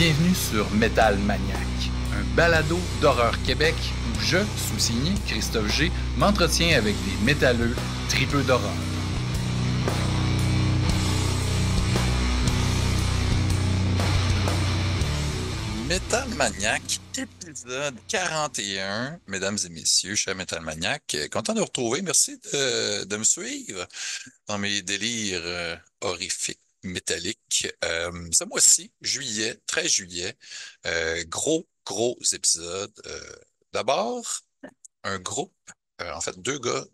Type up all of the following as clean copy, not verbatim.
Bienvenue sur Métal Maniaques, un balado d'horreur Québec où je, sous-signé Christophe G, m'entretiens avec des métalleux tripeux d'horreur. Métal Maniaque, épisode 41. Mesdames et messieurs, chers Métal Maniaque, content de vous retrouver. Merci de me suivre dans mes délires horrifiques métalliques. Ce mois-ci, juillet, 13 juillet, gros épisode. D'abord, un groupe, en fait, deux gars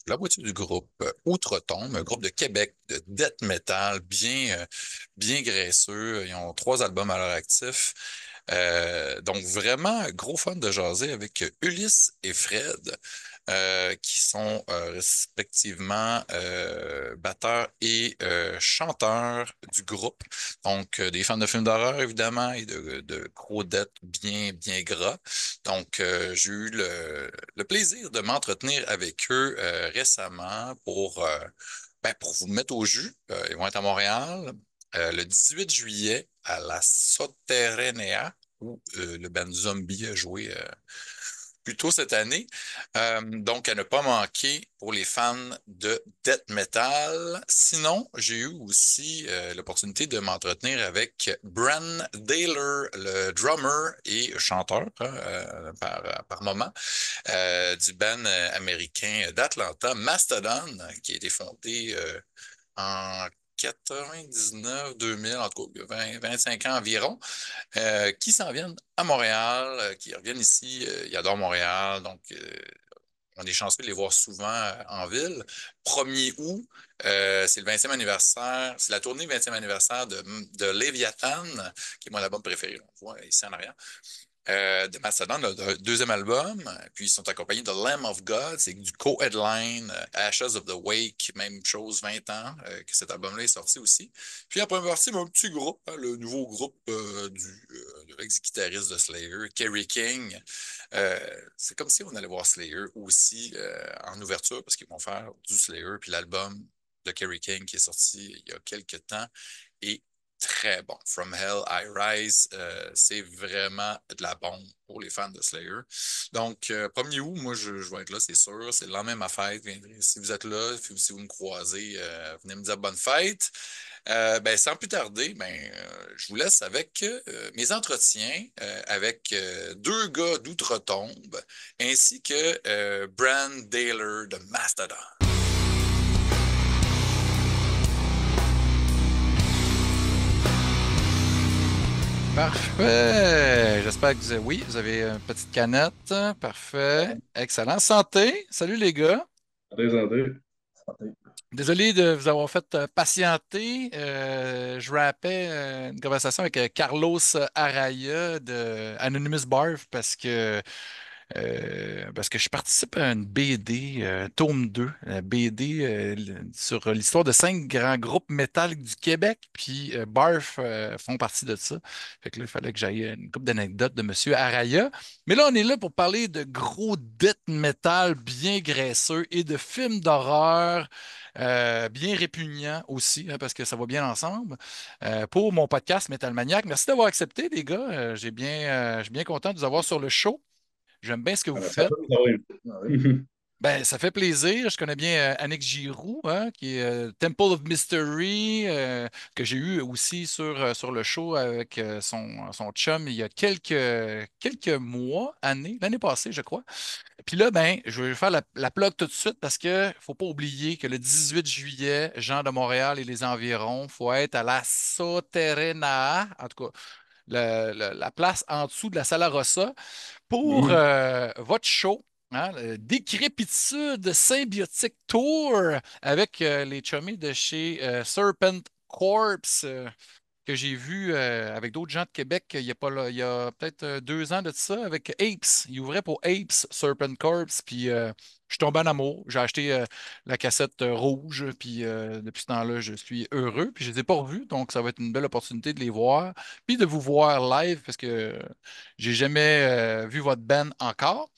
la moitié du groupe Outre-Tombe, un groupe de Québec de death metal bien graisseux. Ils ont 3 albums à leur actif. Donc, vraiment, gros fun de jaser avec Ulysse et Fred, qui sont respectivement batteurs et chanteurs du groupe. Donc, des fans de films d'horreur, évidemment, et de gros dettes bien gras. Donc, j'ai eu le plaisir de m'entretenir avec eux récemment pour vous mettre au jus. Ils vont être à Montréal le 18 juillet à la Soterenea, où le band Zombie a joué plus tôt cette année. Donc, à ne pas manquer pour les fans de death metal. Sinon, j'ai eu aussi l'opportunité de m'entretenir avec Brann Dailor, le drummer et chanteur par moment du band américain d'Atlanta, Mastodon, qui a été fondé en 99, 2000, en tout cas 25 ans environ, qui s'en viennent à Montréal, qui reviennent ici. Ils adorent Montréal, donc on est chanceux de les voir souvent en ville. 1er août, c'est le 20e anniversaire, c'est la tournée 20e anniversaire de Léviathan, qui est mon album préféré. On voit ici en arrière. De Mastodon, le deuxième album. Puis ils sont accompagnés de Lamb of God, c'est du co-headline. Ashes of the Wake, même chose, 20 ans que cet album-là est sorti aussi. Puis après partie, mon petit groupe, le nouveau groupe de l'ex-guitariste de Slayer, Kerry King. C'est comme si on allait voir Slayer aussi en ouverture, parce qu'ils vont faire du Slayer, puis l'album de Kerry King qui est sorti il y a quelques temps est très bon. From Hell, I Rise, c'est vraiment de la bombe pour les fans de Slayer. Donc, 1er août, moi, je vais être là, c'est sûr. C'est le lendemain de ma fête. Si vous êtes là, si vous me croisez, venez me dire bonne fête. Sans plus tarder, je vous laisse avec mes entretiens avec deux gars d'Outre-Tombe ainsi que Brann Dailor de Mastodon. Parfait. J'espère que vous avez une petite canette. Parfait. Excellent. Santé. Salut les gars. Santé. Désolé de vous avoir fait patienter. Je rappais une conversation avec Carlos Araya de Anonymous Barf parce que je participe à une BD, tome 2, BD sur l'histoire de 5 grands groupes métal du Québec, puis Barf font partie de ça. Fait que là, il fallait que j'aille une couple d'anecdotes de Monsieur Araya. Mais là, on est là pour parler de gros death metal bien graisseux et de films d'horreur bien répugnants aussi, hein, parce que ça va bien ensemble, pour mon podcast Métal Maniaque. Merci d'avoir accepté, les gars. Je suis bien content de vous avoir sur le show. J'aime bien ce que vous Ça faites. va, ça va. Ah oui. Ben, ça fait plaisir. Je connais bien Annick Giroux, hein, qui est Temple of Mystery, que j'ai eu aussi sur le show avec son chum il y a quelques mois, l'année passée, je crois. Puis là, ben, je vais faire la plug tout de suite parce que faut pas oublier que le 18 juillet, gens de Montréal et les environs, faut être à la Soterena, en tout cas, la place en dessous de la Sala Rossa pour Mhm. votre show, hein, le Décrépitude Symbiotique Tour avec les chummies de chez Serpent Corpse que j'ai vu avec d'autres gens de Québec il y a peut-être 2 ans de ça avec Apes. Ils ouvraient pour Apes Serpent Corpse, puis je suis tombé en amour. J'ai acheté la cassette rouge, puis depuis ce temps-là, je suis heureux. Puis je ne les ai pas revus, donc ça va être une belle opportunité de les voir, puis de vous voir live parce que j'ai jamais vu votre band encore.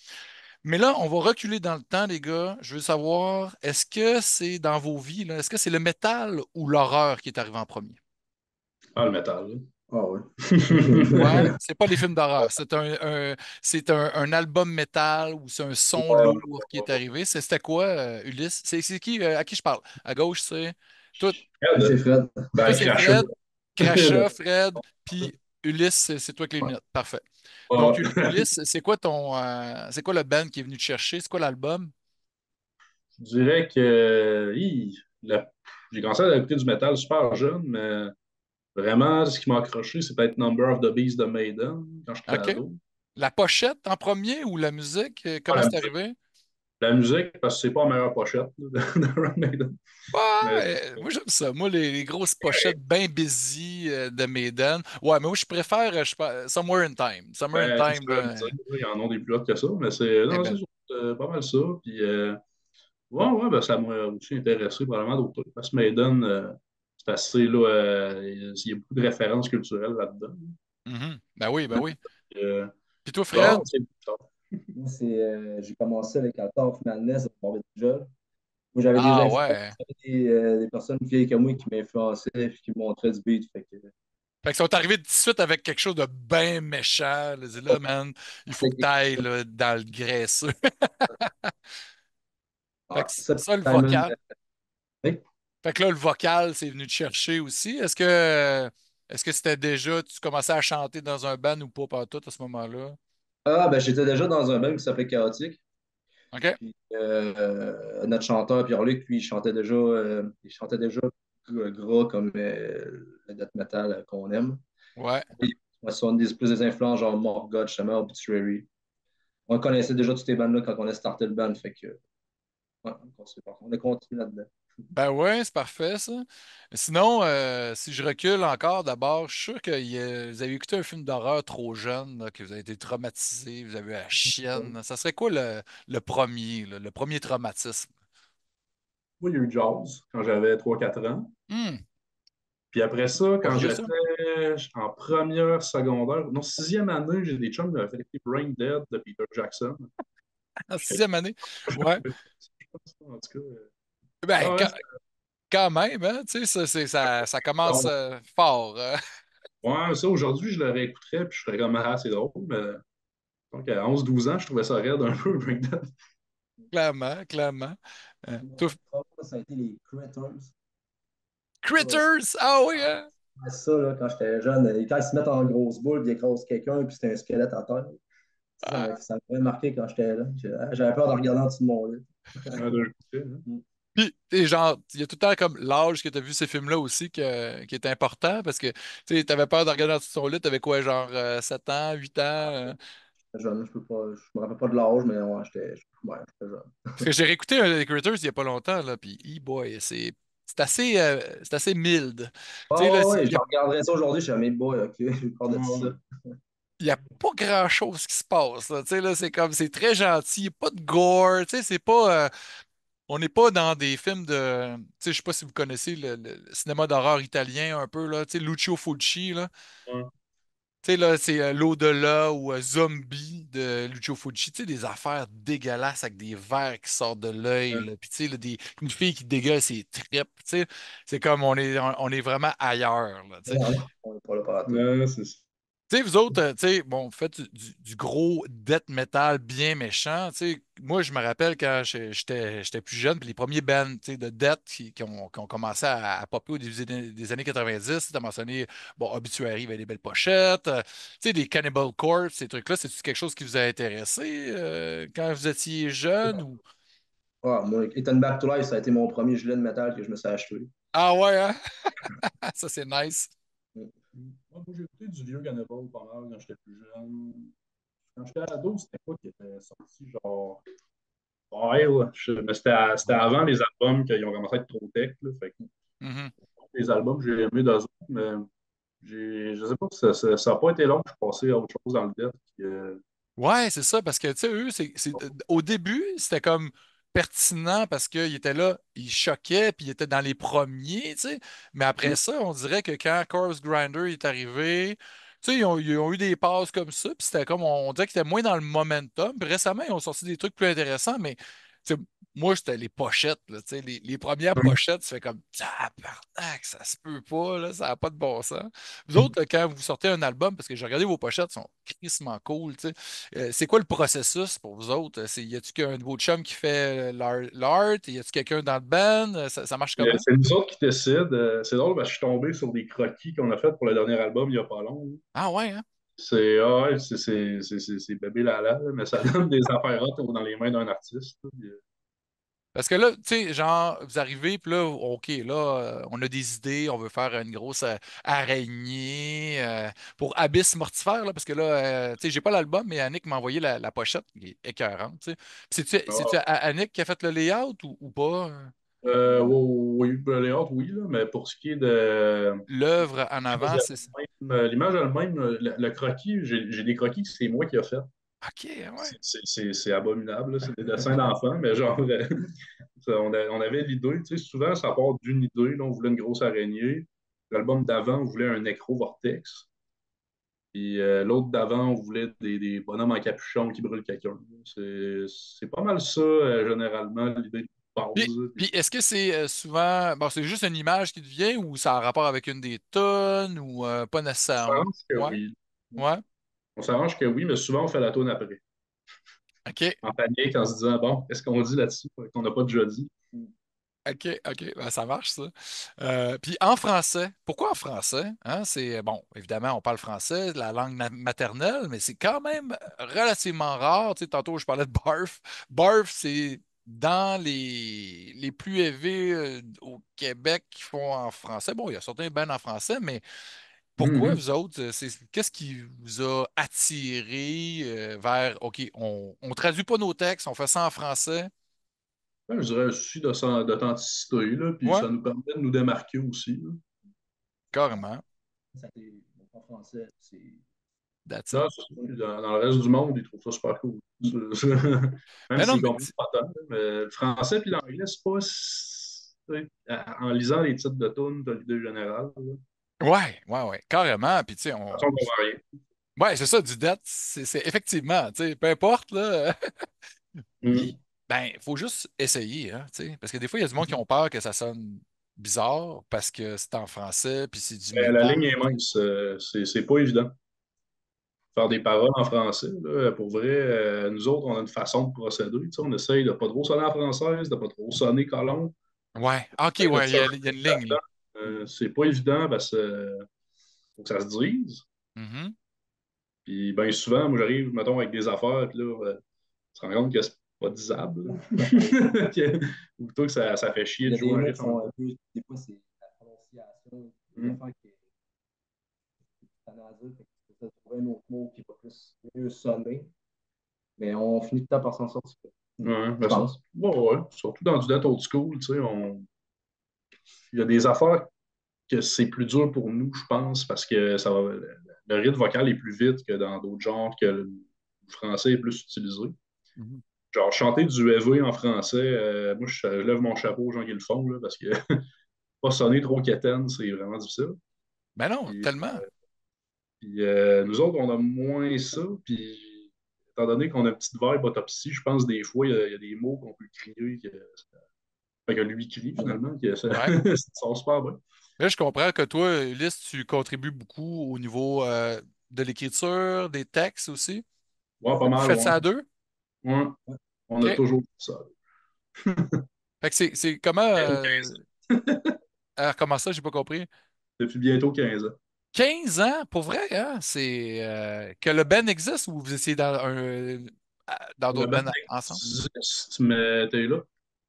Mais là, on va reculer dans le temps, les gars. Je veux savoir, est-ce que c'est dans vos vies, là, est-ce que c'est le métal ou l'horreur qui est arrivé en premier? Ah, le métal, là. Ah ouais. Ouais, c'est pas des films d'horreur. C'est un album métal ou c'est un son Ouais, lourd qui est arrivé. C'était quoi, Ulysse? C'est qui, à qui je parle? À gauche, c'est tout, C'est Fred. toi, Ben, c'est Crachat. Fred, Crachat, Fred, puis Ulysse, c'est toi avec les lunettes. Parfait. Donc, Ouais. Ulysse, c'est quoi le band qui est venu te chercher? C'est quoi l'album? Je dirais que j'ai commencé à écouter du métal super jeune, mais vraiment, ce qui m'a accroché, c'est peut-être Number of the Beast de Maiden quand j'étais OK. ado. La pochette en premier ou la musique? Ah, Comment c'est arrivé? la musique, parce que c'est pas la meilleure pochette là, d'Iron Maiden. Mais Moi, j'aime ça. Moi, les grosses pochettes bien busy de Maiden. Ouais, mais moi, je préfère Somewhere in Time. Somewhere in ben, c'est ce Time, que j'allais là, dire, là, ils en ont des plus hautes que ça, mais c'est est non, c'est belle. pas mal ça. Puis, ouais, ouais, ben, ça m'a aussi intéressé probablement d'autres trucs. Parce que Maiden, c'est assez, là, il y a beaucoup de références culturelles là-dedans. Mhm. Ben oui, ben oui. Euh, Puis toi, bon, Fred? c'est ça. Moi, j'ai commencé avec Altar of Madness de Morbid Angel. Moi, j'avais des Ah ex ouais. des personnes vieilles comme moi qui m'influençaient et qui me montraient du beat. Fait que, Fait qu'ils sont arrivés tout de suite avec quelque chose de bien méchant. Là, Ils disent, là, man, il faut que tu ailles là, dans le graisseux. Fait que ça, ça, le Simon, vocal. oui. Fait que là, le vocal, c'est venu te chercher aussi. Est-ce que c'était déjà, tu commençais à chanter dans un band ou pas tout à ce moment-là? Ah, ben, j'étais déjà dans un band qui s'appelait Chaotique. OK? Puis, notre chanteur, Pierre-Luc, lui, il chantait déjà gras comme le death metal qu'on aime. Ouais. Et, moi, ce sont plus des influences genre Morgoth, justement, Obituary. On connaissait déjà toutes ces bandes-là quand on a starté le band. Fait que, ouais, on a continué là-dedans. Ben ouais, c'est parfait, ça. Sinon, si je recule encore, d'abord, je suis sûr que vous avez écouté un film d'horreur trop jeune, là, que vous avez été traumatisé, vous avez eu la chienne. Ça serait quoi le premier, là, le premier traumatisme? Moi, il y a eu Jaws quand j'avais 3 4 ans. Hmm, Puis après ça, pas quand vieux, ça? j'étais en première secondaire, non, sixième année, j'ai des chums qui avaient fait écouter Brain Dead de Peter Jackson. En sixième année? Ouais. Je pense, en tout cas. Ben, Ah ouais, quand même, hein, tu sais, ça commence fort. ouais, ça, aujourd'hui, je le réécouterais, puis je serais comme, ah, c'est drôle, mais donc à 11 12 ans, je trouvais ça raide un peu, Brain Dead. Clairement, clairement. Mon Toi, trauma, ça a été les Critters. Ça, Critters! Ah oui, hein? ça, là, quand j'étais jeune, quand ils se mettent en grosse boule, puis ils écrasent quelqu'un, puis c'est un squelette à terre. Ça m'avait marqué quand j'étais là. J'avais peur de regarder en dessous de mon lit. Un, deux, hein. Puis, t'es genre, il y a tout le temps comme l'âge que tu as vu ces films-là aussi qui est important parce que tu avais peur de regarder en dessous de son lit, t'avais quoi, genre 7 ans, 8 ans? J'étais jeune, je me rappelle pas de l'âge, mais ouais, j'étais jeune. Parce que j'ai réécouté un des Critters il y a pas longtemps, là, puis, boy, c'est assez mild. Tu sais, là, Oh, ouais, je regarderais ça aujourd'hui, je suis jamais boy, ok, j'ai peur de ça. Ouais, il y a pas grand-chose qui se passe, là. Tu sais, là, c'est très gentil, il y a pas de gore, tu sais, c'est pas. On n'est pas dans des films de. Tu sais, je sais pas si vous connaissez le cinéma d'horreur italien un peu, là. Tu sais, Lucio Fulci, là. ouais, Tu sais, là, c'est L'au-delà ou Zombie de Lucio Fulci. Tu sais, des affaires dégueulasses avec des vers qui sortent de l'œil, ouais. là. Puis, tu sais, là, une fille qui dégueule ses tripes. Tu sais, c'est comme on est vraiment ailleurs, là. Tu sais. Non, non, on n'est pas là par tout. Ouais, c'est ça. Tu sais, vous autres, tu sais, bon, vous faites du gros death metal bien méchant. Tu sais, moi, je me rappelle quand j'étais plus jeune, puis les premiers bands, tu sais, de death qui ont commencé à popper au début des années 90. Tu as mentionné, bon, Obituary avait des belles pochettes. Tu sais, des Cannibal Corpse, ces trucs-là, c'est quelque chose qui vous a intéressé quand vous étiez jeune ou. Ouais, moi, Ethan Back to Life, ça a été mon premier gilet de métal que je me suis acheté. Ah ouais, hein? Ça, c'est nice. Moi, j'ai écouté du vieux Cannibal pas mal quand j'étais plus jeune. Quand j'étais ado, c'était quoi qui était sorti, genre. Ouais, là. Mais c'était avant les albums qu'ils ont commencé à être trop tech. Là, fait que Mhm. les albums, j'ai aimé d'eux autres, mais je sais pas, ça n'a pas été long que je suis passé à autre chose dans le death. Ouais, c'est ça, parce que, tu sais, eux, au début, c'était comme pertinent parce qu'ils étaient là, ils choquaient, puis ils étaient dans les premiers, tu sais. Mais après ça, on dirait que quand Corpse Grinder est arrivé, tu sais, ils ont eu des passes comme ça, puis c'était comme, on dirait qu'ils étaient moins dans le momentum. Puis récemment, ils ont sorti des trucs plus intéressants, mais tu sais, moi, c'était les pochettes, là, tu sais, les premières pochettes, tu fais comme, tabarnak, ça se peut pas, là, ça n'a pas de bon sens. Vous autres, quand vous sortez un album, parce que j'ai regardé vos pochettes, elles sont crissement cool, tu sais, c'est quoi le processus pour vous autres? Y a-tu qu'un de vos chums qui fait l'art? Y a-tu quelqu'un dans le band? Ça marche comment? C'est nous autres qui décident. C'est drôle parce que je suis tombé sur des croquis qu'on a fait pour le dernier album il n'y a pas long. Ah ouais, hein? C'est bébé Lala, là, mais ça donne des affaires hot dans les mains d'un artiste. Là, puis, Parce que là, tu sais, genre, vous arrivez, puis là, OK, là, on a des idées, on veut faire une grosse araignée pour Abyss Mortifère, là, parce que là, tu sais, j'ai pas l'album, mais Annick m'a envoyé la pochette, qui est écœurante, tu sais. Puis c'est-tu Annick qui a fait le layout ou pas? oui, ben, les autres, oui, là, mais pour ce qui est de L'œuvre en avant, c'est ça. l'image elle-même, le croquis, j'ai des croquis que c'est moi qui ai fait. OK, ouais. C'est abominable, là, c'est des dessins d'enfants, mais genre, on avait l'idée, tu sais, souvent ça part d'une idée, là, on voulait une grosse araignée. L'album d'avant, on voulait un nécro-vortex. Puis l'autre d'avant, on voulait des bonhommes en capuchon qui brûlent quelqu'un. C'est pas mal ça, généralement, l'idée de Puis, base. puis est-ce que c'est souvent, bon, c'est juste une image qui te vient ou ça a rapport avec une des tonnes ou pas On nécessairement? s'arrange que Ouais, oui. ouais, On s'arrange que oui, mais souvent on fait la tourne après. OK. En panique, en se disant, bon, qu'est-ce qu'on dit là-dessus qu'on n'a pas déjà dit? OK, OK, ben, ça marche, ça. Puis en français, pourquoi en français? Hein? C'est, bon, évidemment, on parle français, la langue maternelle, mais c'est quand même relativement rare. Tu sais, tantôt, je parlais de barf. Barf, c'est dans les plus élevés au Québec qui font en français. Bon, il y a certains bands en français, mais pourquoi Mhm. vous autres, qu'est-ce qui vous a attiré vers, OK, on traduit pas nos textes, on fait ça en français? Ouais, je dirais un souci d'authenticité, là, puis Ouais, ça nous permet de nous démarquer aussi. Là. carrément. Ça fait en français, c'est. That's it. Non, c'est ça. Dans le reste du monde, ils trouvent ça super cool. Même Mais non, s'ils mais comprennent pas tant. Là, mais le français puis l'anglais, c'est pas. En lisant les titres de tunes, t'as l'idée générale. Là. De ouais, ouais, ouais, carrément. Puis, tu sais, toute façon, on va rien. ouais, c'est ça, du debt, c'est effectivement, tu sais, peu importe, là. Puis, Mhm. ben, il faut juste essayer, hein, tu sais. Parce que des fois, il y a du monde qui ont peur que ça sonne bizarre parce que c'est en français, puis c'est du La métal. ligne est mince. C'est pas évident. Faire des paroles en français, là, pour vrai, nous autres, on a une façon de procéder. Tu sais, on essaye de pas trop sonner en française, de pas trop sonner colon. Ouais, OK, On essaye de ouais, sortir il y a une ligne, là. c'est pas évident parce que faut que ça se dise. Mhm. Puis bien souvent, moi j'arrive, mettons, avec des affaires, puis là, tu te rends compte que c'est pas disable. Là. Ou plutôt que ça fait chier Il y de a des jouer un mots riff qui en sont bas. un peu. Des fois, c'est la prononciation, des Hum. affaires qui est nasal, fait que tu peux trouver un autre mot qui va plus mieux sonner. Mais on finit tout le temps par s'en sortir. Ouais, Je ben, pense. ouais, surtout dans du death old school, tu sais, il y a des affaires que c'est plus dur pour nous, je pense, parce que le rythme vocal est plus vite que dans d'autres genres, que le français est plus utilisé. Mhm. Genre, chanter du EV en français, moi, je lève mon chapeau aux gens qui le font, là, parce que pas sonner trop quétaine, c'est vraiment difficile. Ben non, Puis, tellement. nous autres, on a moins ça, puis étant donné qu'on a une petite vibe autopsie, je pense des fois, il y a des mots qu'on peut crier, que lui crie finalement, que ça, Ouais. ça sort super bien. Là, je comprends que toi, Ulysse, tu contribues beaucoup au niveau de l'écriture, des textes aussi. Ouais, pas Vous mal, faites ouais. ça à deux? Ouais, on a OK. toujours fait ça. Fait que c'est comment. Bientôt 15 ans. Comment ça, j'ai pas compris. Depuis bientôt 15 ans. 15 ans, pour vrai, hein? C'est que le band existe ou vous essayez dans Le d'autres band bands ensemble? existe, mais t'es là.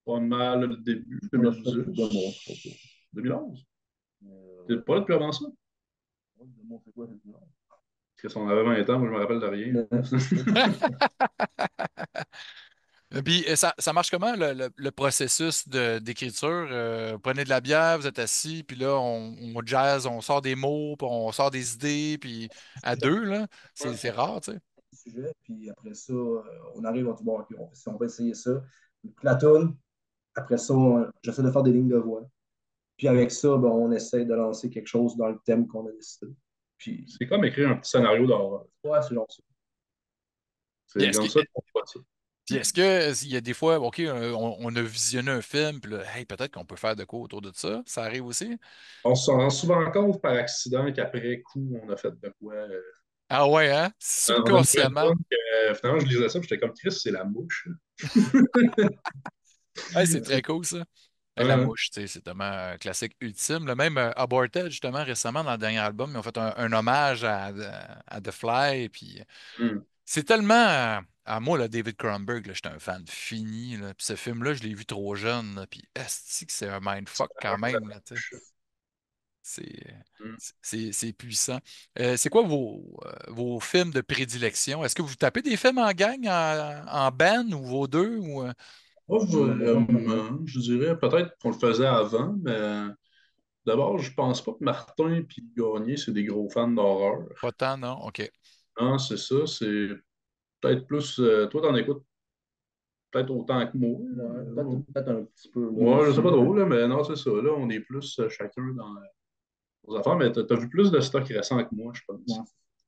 Pas mal le début, On l'a fait plus de 2010. mots. 2011. T'es Euh, pas là depuis avant ça? de mots, c'est quoi, c'est Parce que si on avait 20 ans, moi je me rappelle de rien. c'est ça. Puis ça marche comment le processus d'écriture? Vous prenez de la bière, vous êtes assis, puis là, on jazz, on sort des mots, puis on sort des idées, puis à deux, là, c'est rare, tu sais. Sujet, puis après ça, on arrive, on dit bon, ok, on va essayer ça. Puis la toune, après ça, j'essaie de faire des lignes de voix. Puis avec ça, ben, on essaie de lancer quelque chose dans le thème qu'on a décidé. Puis, C'est comme écrire un petit scénario d'horreur. ouais, c'est genre ça. Puis C'est comme ça qu'on voit ça. Puis est-ce que il y a des fois, OK, on a visionné un film, puis là, hey, peut-être qu'on peut faire de quoi autour de ça? Ça arrive aussi? On se rend souvent compte par accident qu'après coup, on a fait de quoi. Ah ouais, hein? On a une nouvelle Subconsciemment. tonne que finalement, je lisais ça, puis j'étais comme Chris, c'est la mouche. Hey, c'est très cool, ça. Hey, la Hein, mouche, tu sais, c'est tellement un classique ultime. Le même Aborted, justement, récemment, dans le dernier album, ils ont fait un hommage à The Fly. Puis hum. c'est tellement. À moi, là, David Cronenberg, là, j'étais un fan fini. Là. Puis ce film-là, je l'ai vu trop jeune. Là, puis est-ce que c'est un mindfuck quand même, là, tu sais. C'est Hum. c'est puissant. C'est quoi vos films de prédilection? Est-ce que vous tapez des films en gang, en band, ou vos deux? Ou, Moi, je dirais peut-être qu'on le faisait avant, mais d'abord, je pense pas que Martin et Gagné, c'est des gros fans d'horreur. pas tant, non? OK. Non, c'est ça, c'est peut-être plus. Toi, t'en écoutes peut-être autant que moi. Ouais, peut-être un petit peu moins Ouais, je sais aussi. pas trop, là, mais non, c'est ça. Là, on est plus chacun dans nos affaires, mais t'as vu plus de stock récent que moi, je pense. Ouais.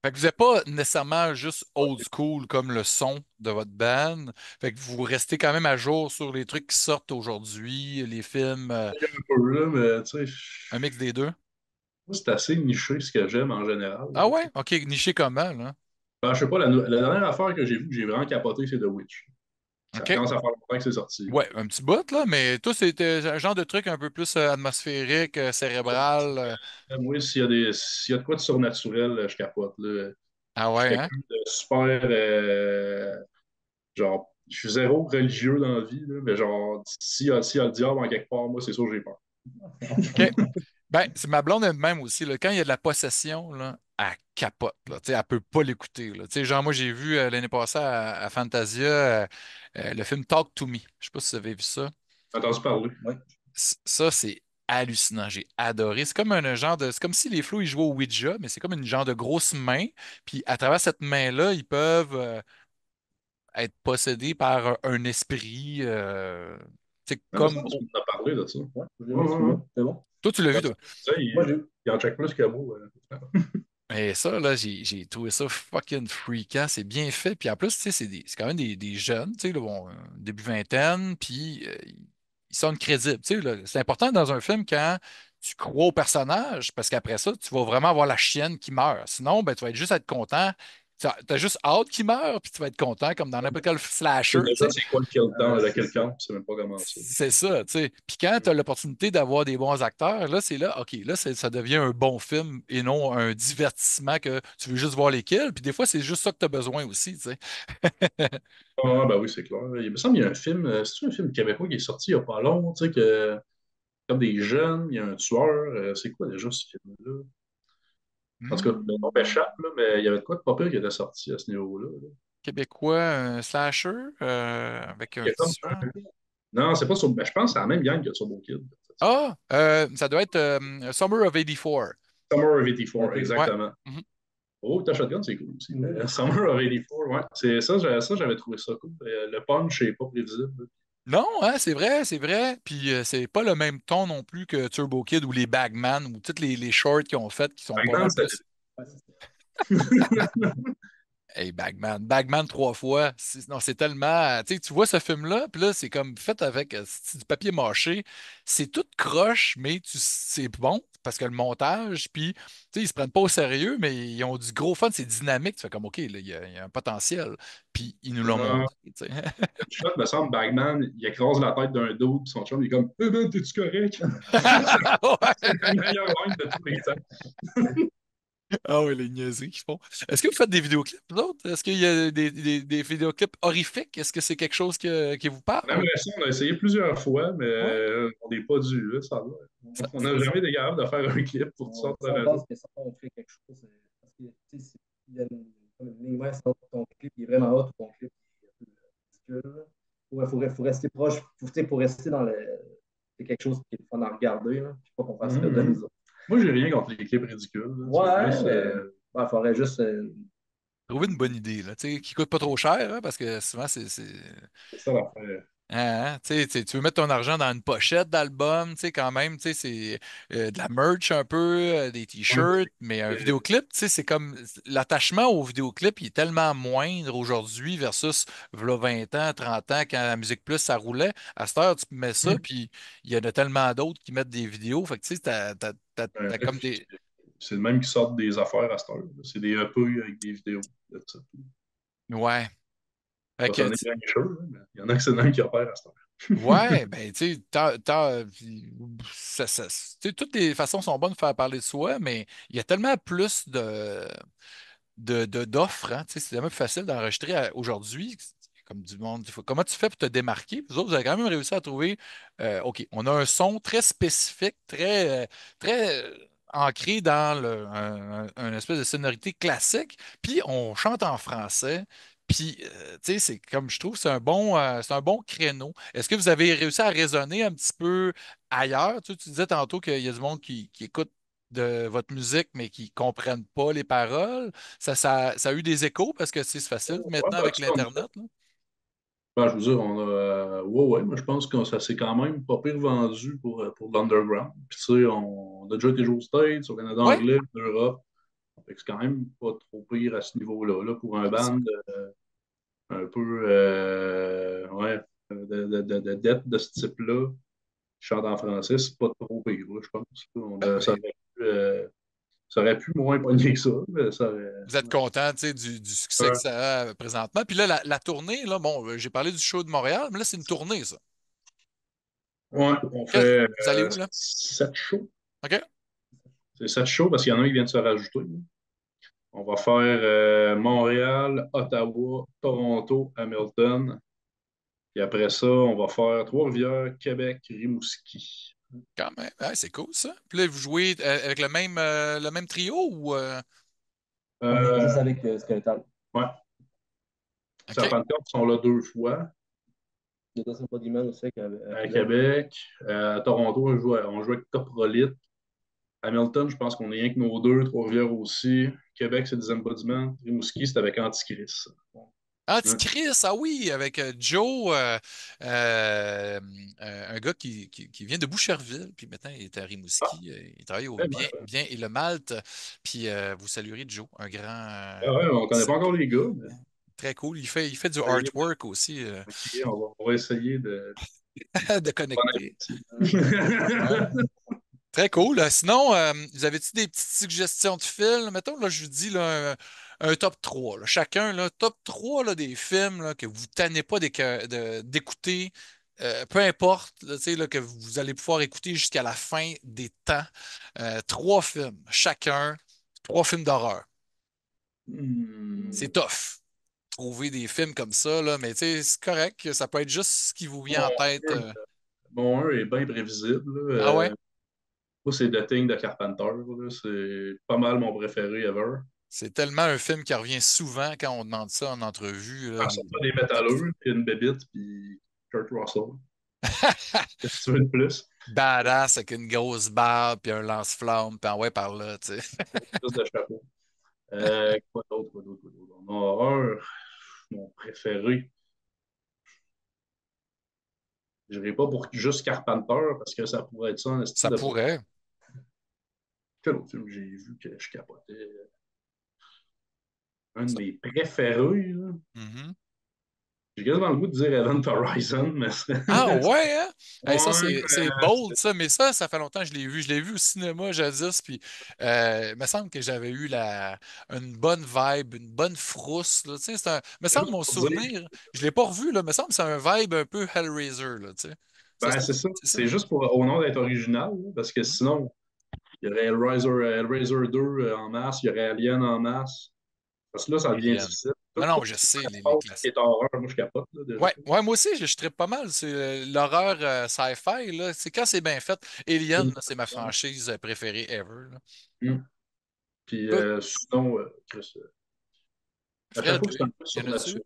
Fait que vous n'êtes pas nécessairement juste old school comme le son de votre band. Fait que vous restez quand même à jour sur les trucs qui sortent aujourd'hui, les films, Un peu, là, mais tu sais, un mix des deux. moi, c'est assez niché ce que j'aime en général. Ah Là, tu ouais? sais. OK, niché comment, là? Ben, je sais pas, la dernière affaire que j'ai vue que j'ai vraiment capoté, c'est The Witch. Ça OK. commence à faire longtemps que c'est sorti. Ouais, un petit bout, là, mais toi, c'était un genre de truc un peu plus atmosphérique, cérébral. Moi, s'il y a de quoi de surnaturel, je capote. Là. Ah Je suis ouais, hein? quelqu'un de super. Genre, je suis zéro religieux dans la vie, là, mais genre, s'il y a le diable en quelque part, moi, c'est sûr que j'ai peur. OK. Ben, c'est ma blonde elle-même aussi, là. Quand il y a de la possession, là, elle capote, là. Tu sais, elle peut pas l'écouter, là. Tu sais, genre, moi, j'ai vu l'année passée à Fantasia le film Talk to Me. Je sais pas si vous avez vu ça. J'ai entendu parler. Ouais. Ça, c'est hallucinant. J'ai adoré. C'est comme un genre de. C'est comme si les flots, ils jouaient au Ouija, mais c'est comme une genre de grosse main. Puis à travers cette main-là, ils peuvent être possédés par un esprit. C'est Ah, mais comme. ça, tu m'en as parlé de ça. Ouais, je l'ai Ouais, vu, ouais, ouais. celui-là. C'est bon. Toi, tu l'as vu, Quand toi. tu me disais, Moi, j'ai vu. il en check plus que moi. Et ça, là, j'ai trouvé ça fucking freakant. C'est bien fait. Puis en plus, tu sais, c'est quand même des jeunes, tu sais, là, bon, début vingtaine, puis ils sont crédibles. Tu sais, là. C'est important dans un film quand tu crois au personnage, parce qu'après ça, tu vas vraiment avoir la chienne qui meurt. Sinon, ben, tu vas juste être content. Tu as juste hâte qu'il meure, puis tu vas être content, comme dans n'importe quel C'est slasher, tu déjà, sais. c'est quoi le kill temps, le C'est kill ça. count, c'est même pas comment ça. C'est ça, tu sais. Puis quand tu as l'opportunité d'avoir des bons acteurs, là, c'est là, OK, là, ça devient un bon film et non un divertissement que tu veux juste voir les kills. Puis des fois, c'est juste ça que tu as besoin aussi, tu sais. Ah, ben oui, c'est clair. Il me semble qu'il y a un film, c'est un film québécois qui est sorti il n'y a pas long, tu sais, que, comme des jeunes, il y a un tueur. C'est quoi déjà ce film-là? En tout cas, le nom Hmm. m'échappe, là, mais il y avait de quoi de pas pire qui était sorti à ce niveau-là. Là. Québécois, un slasher avec Il un y a comme tueur. Non, c'est pas sur. Ben, je pense que c'est la même gang que Turbo Kid. Ah, ça doit être Summer of 84. Summer of 84, OK. Ouais. exactement. Mhm. Oh, ta shotgun, c'est cool aussi. Summer of 84, ouais. C'est ça, j'avais trouvé ça cool. Le punch n'est pas prévisible. Non, hein, c'est vrai, c'est vrai. Puis c'est pas le même ton non plus que Turbo Kid ou les Bagman ou toutes les shorts qu'ils ont fait qui sont pas Bagman, mal c'était. plus. Hey, Bagman. Bagman trois fois. Non, c'est tellement. Tu sais, tu vois ce film-là, puis là, c'est comme fait avec c'est du papier mâché. C'est tout croche, mais c'est bon parce que le montage, puis, tu sais, ils se prennent pas au sérieux, mais ils ont du gros fun, c'est dynamique. Tu fais comme, OK, là, il y a un potentiel. Puis, ils nous l'ont Non, montré, tu sais. une shot, me semble, Bagman, il écrase la tête d'un dos, puis son chum, il est comme Eh ben, t'es-tu correct? C'est la meilleure ligne de tous les temps. Ah oui, les niaiseries qu'ils font. Est-ce que vous faites des vidéoclips, vous autres? Est-ce qu'il y a des vidéoclips horrifiques? Est-ce que c'est quelque chose qui vous On parle? aimerait ça, on a essayé plusieurs fois, mais Ouais. on n'est pas dû, là, ça va. Ça- On n'a jamais été capable de faire un clip pour toutes sortes de On raisons. pense que ça, on fait quelque chose. Parce que, tu sais, il y a comme une ligne mince entre ton clip qui est vraiment haut ou ton clip qui est un peu ridicule. Faut rester proche. Tu sais, pour rester dans le. C'est quelque chose qui est fun à regarder. Là, puis pas qu'on fasse rire de Mhm. nous autres. Moi, j'ai rien contre les clips ridicules. Là, tu sais, Ouais, juste, mais. Il faudrait juste. Trouver une bonne idée, là, tu sais, qui coûte pas trop cher, hein, parce que souvent, c'est. c'est ça l'affaire. Hein, tu veux mettre ton argent dans une pochette d'album, quand même, c'est de la merch un peu, des Ouais, t-shirts, mais un euh, vidéoclip, c'est comme l'attachement au vidéoclip, il est tellement moindre aujourd'hui versus v'là 20 ans, 30 ans, quand la Musique Plus, ça roulait. À cette heure, tu mets ça, puis il y en a tellement d'autres qui mettent des vidéos. Fait que tu sais, t'as comme puis des. c'est le même qui sortent des affaires à cette heure, là. C'est des EP avec des vidéos. De ça. Ouais. Fait Ça que, s'en est bien chaud, là, mais il y en a que c'est le même qui opère à cette heure. ouais, ben, tu sais, toutes les façons sont bonnes de faire parler de soi, mais il y a tellement plus d'offres, hein, tu sais, c'est tellement plus facile d'enregistrer aujourd'hui. Comme du monde. Comment tu fais pour te démarquer? Vous autres, vous avez quand même réussi à trouver, OK, on a un son très spécifique, très ancré dans un espèce de sonorité classique, puis on chante en français. Puis, tu sais, c'est comme je trouve, c'est un bon créneau. Est-ce que vous avez réussi à raisonner un petit peu ailleurs? Tu disais tantôt qu'il y a du monde qui écoute de votre musique, mais qui ne comprennent pas les paroles. Ça a eu des échos parce que c'est facile Ouais, maintenant ben, avec tu sais, l'Internet, là. ben, je veux dire, on a. Ouais, ouais, moi je pense que ça s'est quand même pas pire vendu pour l'underground. Puis tu sais, on a déjà été joué aux States, au Canada Oui, anglais, en Europe. Fait que c'est quand même pas trop pire à ce niveau-là. Là, pour un band un peu ouais, de dette de ce type-là, qui chante en français, c'est pas trop pire, là, je pense. ben oui. Ça aurait pu moins pogner que ça, mais ça aurait. Vous êtes content, tu sais, du succès que ça a présentement. Puis là, la tournée, là, bon, j'ai parlé du show de Montréal, mais là, c'est une tournée, ça. Ouais, on fait Vous allez où, là? 7 shows. OK? C'est 7 shows parce qu'il y en a un qui vient de se rajouter. On va faire Montréal, Ottawa, Toronto, Hamilton. Puis après ça, on va faire Trois-Rivières, Québec, Rimouski. Quand même. Ouais, c'est cool, ça. Puis là, vous jouez avec le même trio ou. Juste Euh, avec Skeletal. ouais, OK? Serpentine sont là 2 fois. Il y a Dawson Bodyman aussi à À Québec. Québec, à Toronto, on joue avec Coprolite. Hamilton, je pense qu'on est rien que nos deux. Trois-Rivières aussi. Québec, c'est des embodiments. Rimouski, c'est avec Antichrist. Hein? Antichrist, ah oui, avec Joe, euh, un gars qui vient de Boucherville, puis maintenant il est à Ah, Rimouski. Il travaille au eh bien, ben, bien et le Malte. Puis vous saluerez Joe, un grand, ouais, on ne connaît pas encore les gars, mais très cool. Il fait du on va essayer artwork aussi, ok, on va essayer de. de Bon connecter. appétit. Ouais. Très cool. Sinon, vous avez-tu des petites suggestions de films? Mettons, là, je vous dis là, un top 3. Là. Chacun, là, top 3 là, des films là, que vous ne tannez pas d'écouter, peu importe, là, tu sais, là, que vous allez pouvoir écouter jusqu'à la fin des temps. 3 films, chacun, 3 films d'horreur. C'est Hmm. tough. Trouver des films comme ça, là, mais tu sais, c'est correct. Ça peut être juste ce qui vous vient en Mon tête. mon 1 est bien prévisible, là. Ah ouais? Moi, c'est The Thing de Carpenter, là. C'est pas mal mon préféré ever. C'est tellement un film qui revient souvent quand on demande ça en entrevue, là, Ah, ça pas des métalleux, puis une bébite, puis Kurt Russell. Qu'est-ce que tu veux de plus? badass avec une grosse barbe puis un lance-flamme, puis en ouais par là, tu sais. Plus de chapeau. Quoi d'autre, quoi d'autre, quoi d'autre? En horreur, mon préféré. Je n'irai pas pour juste Carpenter, parce que ça pourrait être ça en style Ça de. pourrait. Quel autre film j'ai vu que je capotais? Un de mes préférés, là. Mhm. J'ai quasiment le goût de dire Event Horizon, mais c'est. Ah ouais, hein? Hey, ça, Ouais, c'est bold, ça, mais ça fait longtemps que je l'ai vu. Je l'ai vu au cinéma jadis, puis il me semble que j'avais eu une bonne vibe, une bonne frousse. Là, tu sais, me c'est semble juste mon pour dire. souvenir, je ne l'ai pas revu, là, me semble que c'est un vibe un peu Hellraiser, là, tu sais. Ça, Ben, c'est ça. c'est ça? C'est juste pour, au nom d'être original, là, parce que Mhm. sinon, il y aurait Hellraiser 2 en masse, il y aurait Alien en masse. Parce que là, ça devient Alien. difficile. Non, Tout non, je ce qui sais, les passe qui classiques. est horreur, moi, je capote, là, déjà. Ouais, ouais, moi aussi, je trippe pas mal. C'est l'horreur sci-fi, là. C'est quand c'est bien fait. Alien, là, c'est ma franchise préférée ever, là. Mm. Puis Toi, sinon, Chris, à chaque Fred, fois que c'est un peu y en a-tu? surnaturel.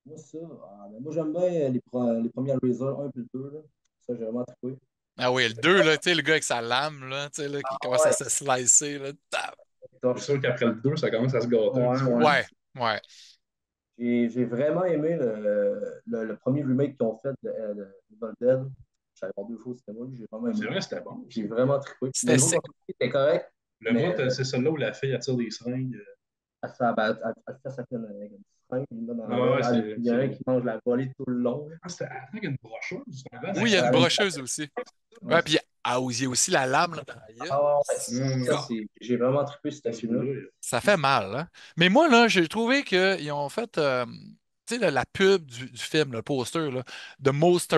Moi, ça, ben, moi j'aime bien les premiers Razor 1 puis le 2. Là. Ça, j'ai vraiment trouvé. Ah oui, le 2 là, tu sais, le gars avec sa lame, là, tu sais, là, qui commence à Ouais, se slicer, là. C'est sûr qu'après le 2 ça commence à se gâter un ouais, petit peu. ouais. Ouais, ouais. J'ai vraiment aimé le premier remake qu'ils ont fait de Evil Dead. J'allais voir deux fois au cinéma, j'ai vraiment C'est aimé. vrai, c'était bon. J'ai vraiment trippé. Le C'était nouveau sec. contenu était correct, Le mais bout, c'est celui-là où la fille attire des seringues. ça, ben, elle fait sa peine avec une petite seringue, il met dans Ah l'air. ouais, Il y en a un qui mange la volée tout le long. Ah, c'était avec une brocheuse. C'est un gars Oui, il y a une Elle a une- brocheuse aussi. Ouais, Ouais, c'est puis ah, il y a aussi la lame là, dans la gueule. ah ouais, ça, d'accent. j'ai vraiment trippé ce film-là. Ça fait mal, hein? Mais moi, là, j'ai trouvé qu'ils ont fait, tu sais, la pub du film, le poster, là, The Most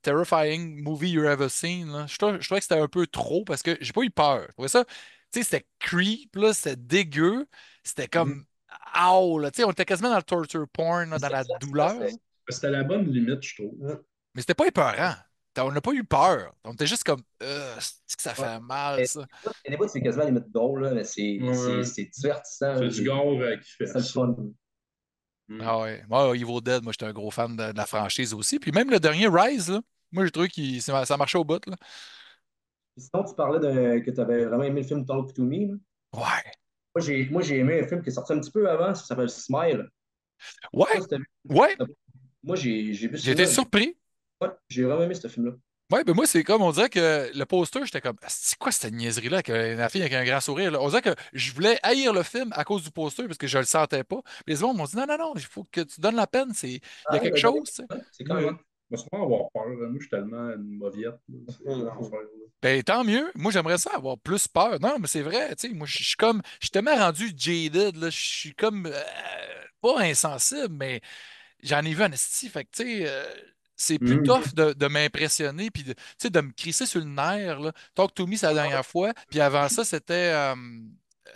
Terrifying Movie You Ever Seen, là. Je trouvais que c'était un peu trop parce que j'ai pas eu peur. Je trouvais ça, tu sais, c'était creep, là, c'était dégueu. C'était Mhm. comme, ow, là, tu sais, on était quasiment dans le torture porn, là, dans C'est la exactement douleur, ça. là. C'était la bonne limite, je trouve. Mais c'était pas épeurant. On n'a pas eu peur. On était juste comme, c'est que ça Ouais. fait mal, Et ça. des bouts, c'est quasiment limite drôle, là, mais Ouais. c'est divertissant. C'est Là, du gore qui c'est fait le ça. fun. Mm. Ah ouais. Moi, Evil Dead, moi, j'étais un gros fan de la franchise aussi. Puis même le dernier Rise, là, moi, j'ai trouvé que ça marchait au bout, là. Puis sinon, tu parlais que tu avais vraiment aimé le film Talk to Me. Là. Ouais. Moi, j'ai aimé un film qui est sorti un petit peu avant, ça s'appelle Smile. Je sais pas Ouais. si t'as vu. Ouais. Moi, j'ai vu ce J'ai été film-là. surpris. Ouais, j'ai vraiment aimé ce film-là. Ouais, ben moi, c'est comme, on dirait que le poster, j'étais comme, c'est quoi cette niaiserie-là avec la fille avec un grand sourire, là? On dirait que je voulais haïr le film à cause du poster parce que je le sentais pas. Puis les autres m'ont dit, non, non, non, il faut que tu donnes la peine. Il y a Ah, quelque chose, tu sais. c'est quand Ouais. même. Je vais souvent avoir peur. Moi, je suis tellement une mauviette. Là. C'est l'enfer. Là. Ben, tant mieux. Moi, j'aimerais ça avoir plus peur. Non, mais c'est vrai, tu sais, moi, je suis comme, je suis tellement rendu jaded, là, je suis comme, pas insensible, mais j'en ai vu un esti, fait que, tu sais, c'est plus Mm. tough de m'impressionner, puis tu sais, de me crisser sur le nerf, là. Talk to Me, c'est la dernière fois, puis avant ça, c'était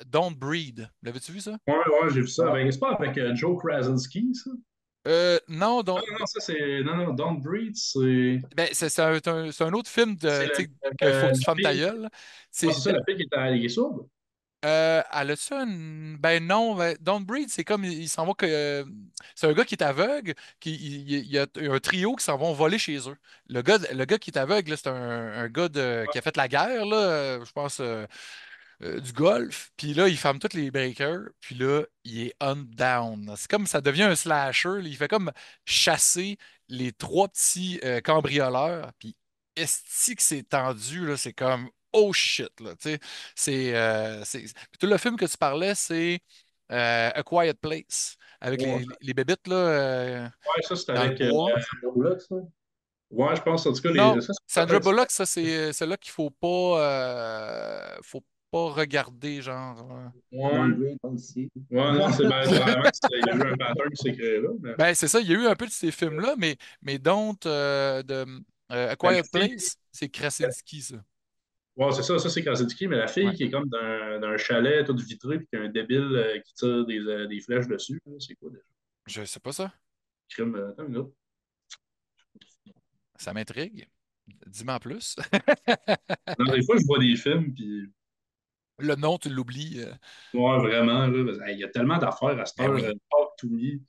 Don't Breed. L'avais-tu vu, ça? Ouais, ouais, j'ai vu ça. Ah, C'est pas avec Joe Krasinski, ça? Non, Non, non, non, ça c'est. Non, non, Don't Breathe, c'est. ben, c'est un autre film C'est de, tu sais, qu'il faut que tu la fermes ta fille. gueule, là. Ouais, C'est c'est ça, la fille qui est sourde. Elle a-tu une. Ben non, ben, Don't Breed, c'est comme il s'en va que. C'est un gars qui est aveugle, il y a un trio qui s'en vont voler chez eux. Le gars qui est aveugle, là, c'est un gars qui a fait la guerre, là, je pense, du golf. Puis là, il ferme tous les breakers, puis là, il est on down, là. C'est comme ça devient un slasher, là. Il fait comme chasser les trois petits cambrioleurs, puis esti que c'est tendu, là, c'est comme oh shit, là, tu sais. Puis tout le film que tu parlais, c'est A Quiet Place, avec Ouais, les bébites, là, ouais, ça c'est dans le avec. bois. là, ça. Ouais, je pense, en tout cas, Non, ça, c'est Sandra peut-être ça. Bullock, ça, c'est celle-là qu'il faut pas regarder, genre. Don't Ouais. breathe, don't see. Ouais, non, c'est ben, probablement qu'il y a eu un pattern qui s'est créé là. Mais, Ben, c'est ça, il y a eu un peu de ces films-là, mais Don't A mais la Quiet fille. Place, c'est Krasinski, ça. Ouais, c'est ça c'est Krasinski, mais la fille Ouais. qui est comme dans un chalet tout vitré, puis qu'il y a un débile qui tire des flèches dessus. Là, c'est quoi déjà? Je sais pas ça. Crime, attends une minute. Ça m'intrigue. Dis-moi en plus. Non, des fois, je vois des films, puis. Le nom, tu l'oublies. Ouais, vraiment, là, parce que, hey, il y a tellement d'affaires à cette Ben heure. oui. Talk to me.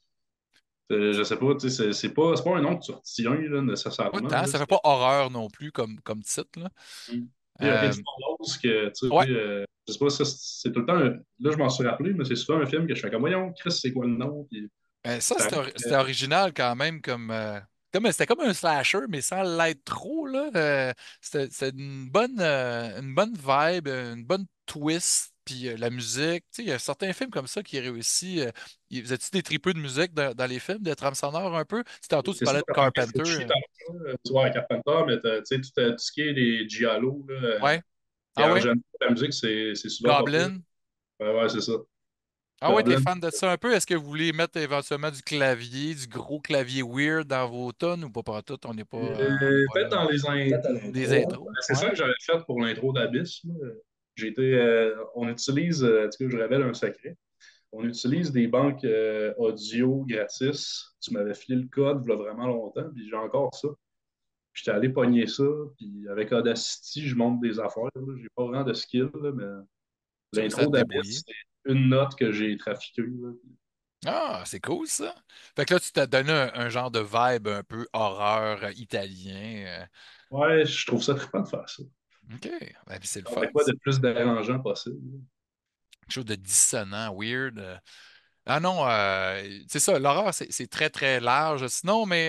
Je sais pas, tu sais, c'est pas un nom que tu retiens, là, Pas nécessairement. tant, Là, ça fait pas horreur non plus comme titre, là. Mm. Il y a Euh, It's Follows que, tu sais, ouais, je sais pas, ça, c'est tout le temps. Là, je m'en suis rappelé, mais c'est souvent un film que je fais comme, voyons, Chris, c'est quoi le nom? Puis, ben ça, ça c'était original quand même c'était comme un slasher, mais sans l'être trop, là. C'était une bonne vibe, une bonne twist, puis la musique. Tu sais, il y a certains films comme ça qui réussissent. Vous avez-tu des tripeux de musique dans les films, des trames sonores un peu? Tu sais, tantôt, tu c'est ça, parlais de t'as parlé de Carpenter. Fuji tantôt, tu vois, à Carpenter, mais tu sais, tout ce qui est les Giallo, là, Ouais. et Ah ouais? Argento, la musique, c'est souvent pas pire. Goblin. Ouais, ouais, c'est ça. Ah ouais, t'es Goblin. fan de ça un peu? Est-ce que vous voulez mettre éventuellement du clavier, du gros clavier weird dans vos tonnes ou pas partout? On n'est pas Peut-être là. dans les Peut-être à Des l'intro. intros, C'est ouais. ça que j'avais fait pour l'intro d'Abyss. Là. On utilise, tu sais, je révèle un secret. On utilise des banques audio gratis. Tu m'avais filé le code il y a vraiment longtemps, puis j'ai encore ça. Puis j'étais allé pogner ça, puis avec Audacity, je monte des affaires. Là. J'ai pas vraiment de skill, là, mais Tu réussis à l'intro te débrouiller. d'Abyss, c'est une note que j'ai trafiquée. Là. Ah, c'est cool ça. Fait que là, tu t'as donné un genre de vibe un peu horreur italien. Ouais, je trouve ça trippant de faire ça. OK. Ben, puis c'est le Faire fun, de quoi ça. de plus dérangeant possible. Quelque chose de dissonant, weird. Ah non, c'est ça, l'horreur, c'est très, très large. Sinon, mais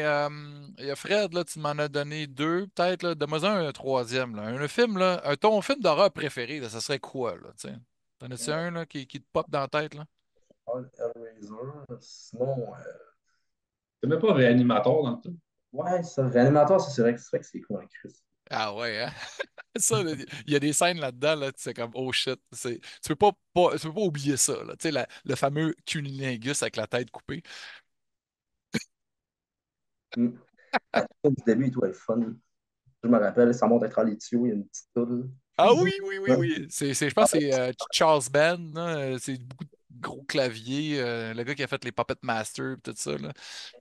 il y a Fred, là, tu m'en as donné deux, peut-être, là. Donne-moi un troisième, là. Un film, là, ton film d'horreur préféré, là, ça serait quoi, là, tu sais? T'en as-tu un, là, qui te pop dans la tête, là? Hellraiser. Sinon, C'est même pas réanimateur dans le temps. ouais, ça, réanimateur, ça, c'est vrai que c'est cool, hein, Chris. Ah ouais, hein? Ça, là, il y a des scènes là-dedans, là, c'est comme, oh shit. Tu peux pas oublier ça, là. Tu sais, le fameux cunilingus avec la tête coupée. Mm. La toute du début, et tout, elle est fun. Je me rappelle, ça monte à travers les tuyaux, il y a une petite tour. Ah oui, oui, oui, oui. Je pense que c'est Charles Band, là. C'est beaucoup de gros claviers. Le gars qui a fait les Puppet Master et tout ça, là,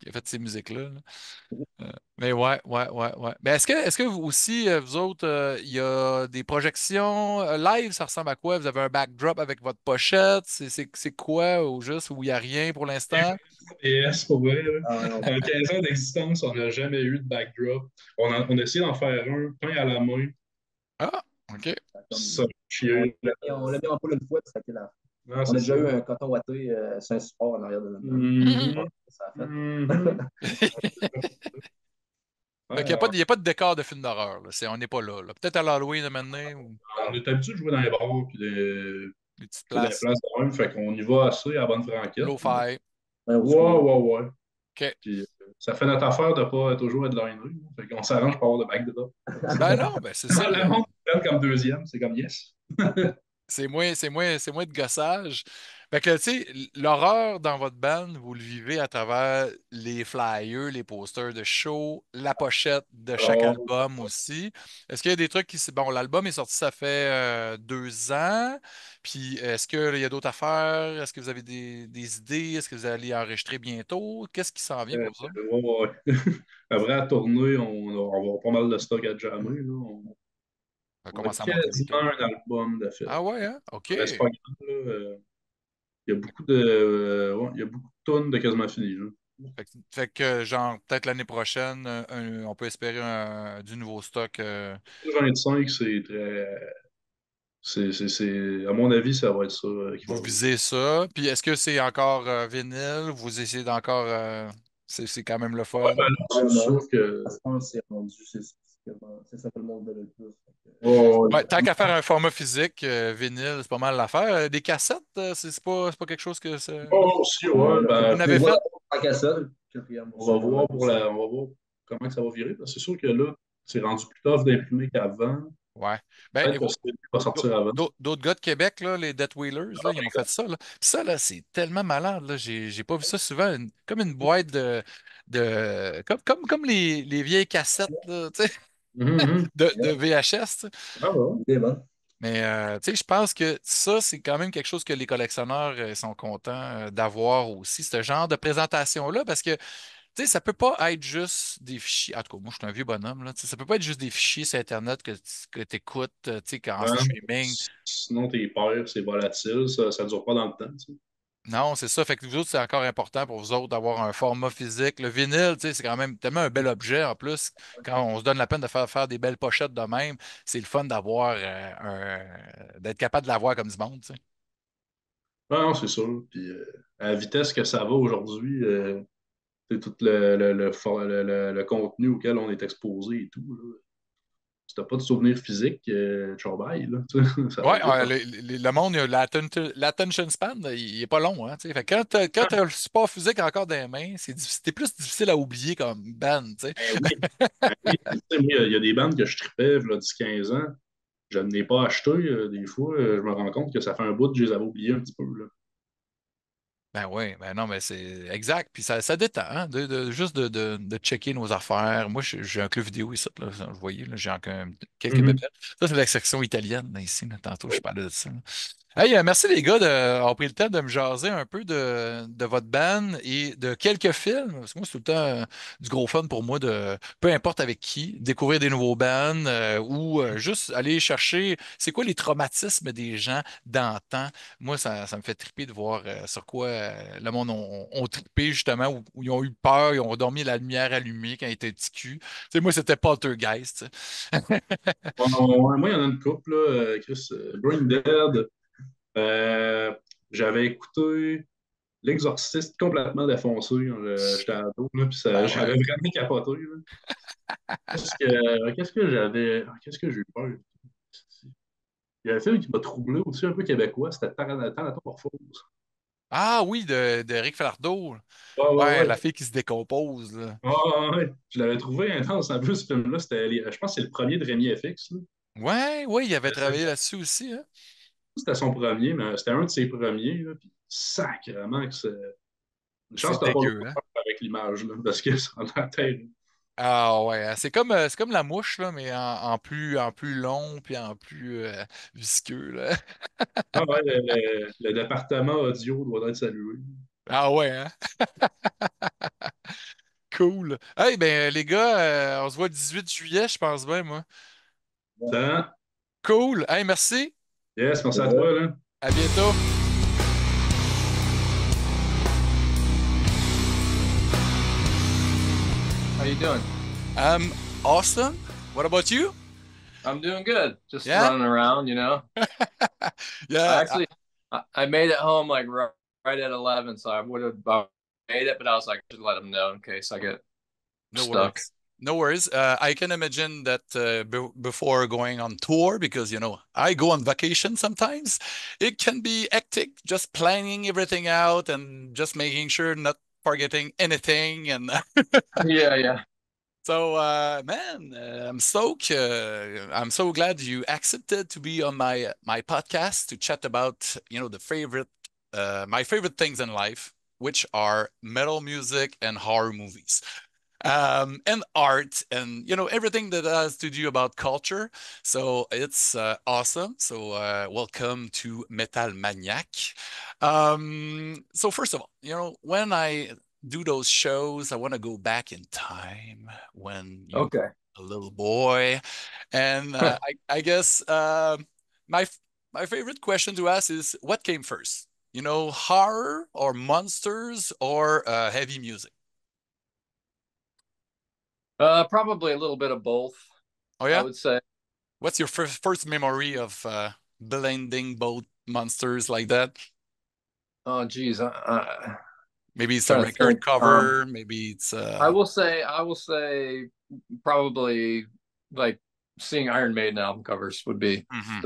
qui a fait ces musiques-là. Là. Mais ouais, ouais, ouais, ouais. Mais est-ce que vous aussi, vous autres, il y a des projections live, ça ressemble à quoi? Vous avez un backdrop avec votre pochette? C'est quoi au juste où il n'y a rien pour l'instant? Et S pour vrai, là. Ah, non, En 15 ans d'existence, on n'a jamais eu de backdrop. On a essayé d'en faire un, peint à la main. Ah, OK. ça a comme- Ça a on chier. l'a mis en poule une fois, puis ça a été la. Non, On a c'est déjà ça. eu un coton watté sur un support en arrière de notre dame. Mhm. Mhm, Ça a fait. mhm. Fait Ouais, qu'il n'y a pas, il y a pas de décor de film d'horreur, là. On n'est pas là, là. Peut-être à l'Halloween, maintenant, ou on est habitué de jouer dans les bars puis les petites dans les places. places de même, fait qu'on y va assez à la bonne franquette. Là. Lo-fi. Ouais, old Ouais, school. ouais, ouais. OK. Puis ça fait notre affaire de pas toujours être linery. Là. Fait qu'on s'arrange pour avoir de backdrop. Ben non, ben c'est Dans ça. le monde, comme deuxième, c'est comme yes. C'est moins de gossage. Fait que, tu sais, l'horreur dans votre band, vous le vivez à travers les flyers, les posters de show, la pochette de chaque Alors, album aussi. Est-ce qu'il y a des trucs qui... Bon, l'album est sorti, ça fait 2 ans. Puis, est-ce qu'il y a d'autres affaires? Est-ce que vous avez des idées? Est-ce que vous allez enregistrer bientôt? Qu'est-ce qui s'en vient pour ça? ouais, ouais. Après, à tourner, on va avoir pas mal de stock à jammer. Là. Ça On a commence à monter quasiment bientôt. un album de fait. Ah ouais, hein? OK. Mais c'est pas grave. Là. Il y a beaucoup de, ouais, il y a beaucoup de tonnes de quasiment finies. Là. Fait que, genre, peut-être l'année prochaine, on peut espérer du nouveau stock. 25, à mon avis, ça va être ça qui va Vous arriver. visez ça. Puis est-ce que c'est encore vinyle? Vous essayez d'encore. C'est quand même le Ouais, fun. ben là, c'est Vraiment. sûr que. À ce moment, c'est rendu, c'est ça que le monde veut le plus. Oh, Ouais, tant qu'à faire un format physique, vinyle, c'est pas mal l'affaire. Des cassettes, c'est pas quelque chose que c'est. oh, aussi, ouais, Vous ben, n'avez Les voix fait? en cassette, quatrième on va morceau, voir on va voir comment que ça va virer. Parce que c'est sûr que là, c'est rendu plus tough d'imprimer qu'avant. Ouais. Ben, Peut-être que c'est va sortir avant. d'autres gars de Québec, là, les Death Wheelers, là, ils ont fait ça. Là. Puis ça, là, c'est tellement malade. Là. J'ai pas vu ça souvent. Comme une boîte comme les vieilles cassettes là, tu sais, Mhm, de VHS. Tu sais. ah, ouais. c'est bon. Mais tu sais, je pense que ça, c'est quand même quelque chose que les collectionneurs sont contents d'avoir aussi, ce genre de présentation-là, parce que tu sais, ça peut pas être juste des fichiers. En tout cas, moi, je suis un vieux bonhomme, là. Tu sais, ça peut pas être juste des fichiers sur Internet que tu écoutes, tu sais, en Ben, streaming. sinon, tes pères, c'est volatile, ça ne dure pas dans le temps. Tu sais. Non, c'est ça. Fait que vous autres, c'est encore important pour vous autres d'avoir un format physique. Le vinyle, tu sais, c'est quand même tellement un bel objet. En plus, quand on se donne la peine de faire des belles pochettes de même, c'est le fun d'avoir d'être capable de l'avoir comme du monde, tu sais. Ah, non, c'est sûr. Puis, à la vitesse que ça va aujourd'hui, c'est tout le contenu auquel on est exposé et tout. Là. Si t'as pas de souvenirs physiques, ciao bye, là, tu sais, ça va Ouais, vite. Hein. le monde, l'attention span, il est pas long, hein, tu sais. Fait que quand t'as le support physique encore dans les mains, c'est plus difficile à oublier comme band, tu sais. Ben oui, ben oui. Tu sais, moi, il y a des bandes que je tripais, là, 10-15 ans. Je ne l'ai pas acheté. Des fois, je me rends compte que ça fait un bout que je les avais oubliés un petit peu. Là. Ben oui, ben non, mais c'est exact. Puis ça détend, hein, juste de checker nos affaires. Moi, j'ai un club vidéo ici, là, vous voyez, là, j'ai encore quelques Mhm. bébés. Ça, c'est la section italienne, là, ici, là, tantôt, je parlais de ça. Là. Hey, merci les gars d'avoir pris le temps de me jaser un peu de votre band et de quelques films. Parce que moi, c'est tout le temps du gros fun pour moi de, peu importe avec qui, découvrir des nouveaux bands ou juste aller chercher c'est quoi les traumatismes des gens d'antan. Moi, ça me fait triper de voir sur quoi le monde ont trippé justement, où ils ont eu peur, ils ont dormi la lumière allumée quand ils étaient petits culs. Tu sais, moi, c'était Poltergeist. Tu sais. Moi, il y en a une couple, là, Chris, Brain Dead. Euh, j'avais écouté. L'Exorciste complètement défoncé quand j'étais ado, là, puis Ben j'avais ouais. vraiment capoté. Là. Qu'est-ce que j'ai eu peur? Il y a un film qui m'a troublé aussi un peu québécois, c'était Thanatomorphose. Ah oui, de Rick Falardeau. Ouais, ouais, Ouais, la ouais. fille qui se décompose, là. Ah, ouais, ouais. Je l'avais trouvé intense un peu ce film-là. Je pense que c'est le premier de Rémi FX. Là. Ouais, ouais, il avait travaillé là-dessus aussi, hein. C'était son premier, mais c'était un de ses premiers. Là, puis sacrément que c'est. Une chance C'est que t'as pas dégueu, beaucoup hein. peur avec l'image, là, parce que ça en a terrible. Ah ouais, hein. C'est comme la mouche, là, mais en plus long puis en plus visqueux, là. Ah ouais, le département audio doit être salué. Ah ouais, hein? Cool. Hey, ben les gars, on se voit le 18 juillet, je pense bien, moi. Ça, Cool. Hey, merci. yes, merci à Ouais. toi, là. À bientôt. How you doing? Awesome. What about you? I'm doing good. Just Yeah? running around, I Yeah. actually I made it home like right at 11, so I would have made it, but I was like, just let them know in case I get No stuck. worries. No worries. I can imagine that before going on tour, because, I go on vacation sometimes, it can be hectic just planning everything out and just making sure not forgetting anything. And Yeah, yeah. so, man, I'm stoked. I'm so glad you accepted to be on my podcast to chat about, my favorite things in life, which are metal music and horror movies, and art, and everything that has to do about culture. So it's awesome. So welcome to Metal Maniac. So first of all, when I do those shows, I want to go back in time when you Okay. were a little boy, and I guess my my favorite question to ask is what came first? Horror or monsters or heavy music? Probably a little bit of both, Oh I yeah. would say. What's your first memory of blending both monsters like that? Oh, geez, Maybe it's a trying to record think. cover. Maybe it's I will say, probably like seeing Iron Maiden album covers would be mhm,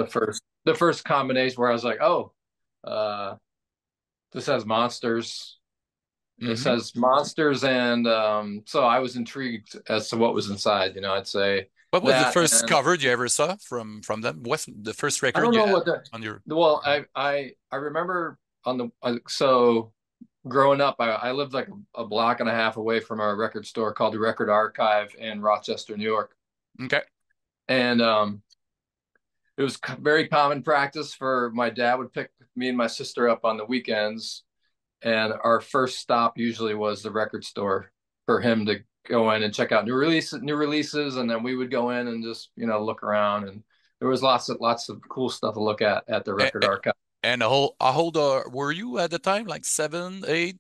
the first combination where I was like, oh, uh, this has monsters. This mhm. has monsters, and so I was intrigued as to what was inside. I'd say What was the that, first and cover you ever saw from them? What's the first I record don't you know had what the on your? well, I remember on the so growing up, I lived like a block and a half away from a record store called the Record Archive in Rochester, New York, Okay. and it was very common practice for my dad would pick me and my sister up on the weekends, and our first stop usually was the record store for him to go in and check out new releases, and then we would go in and just look around, and there was lots of cool stuff to look at the A- record a- archive. And how old were you at the time? Like 7, 8?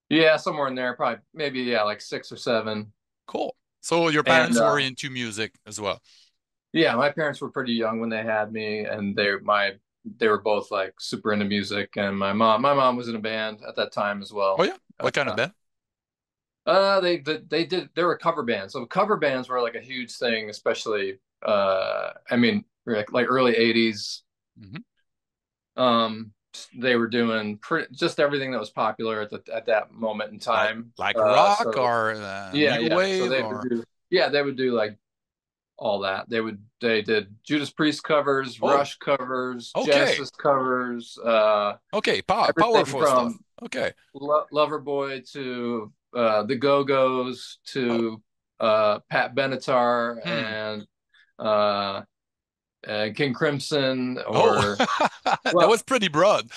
Yeah, somewhere in there, probably maybe, yeah, like 6 or 7. Cool. So your And parents were into music as well. yeah, my parents were pretty young when they had me, and they were both like super into music, and my mom was in a band at that time as Oh well. yeah. What kind of band? They were cover bands. So cover bands were like a huge thing, especially I mean like early 80s. Mhm. Um they were doing just everything that was popular at that moment in Like time. like rock So or yeah, new yeah. So wave they would or do yeah, they would do like all that. They did Judas Priest covers, oh, Rush covers, okay. Genesis covers, Okay, everything powerful stuff. from Okay. Loverboy to the Go-Go's Oh, to Pat Benatar hmm. uh, and King Crimson Oh, or that well, was pretty broad.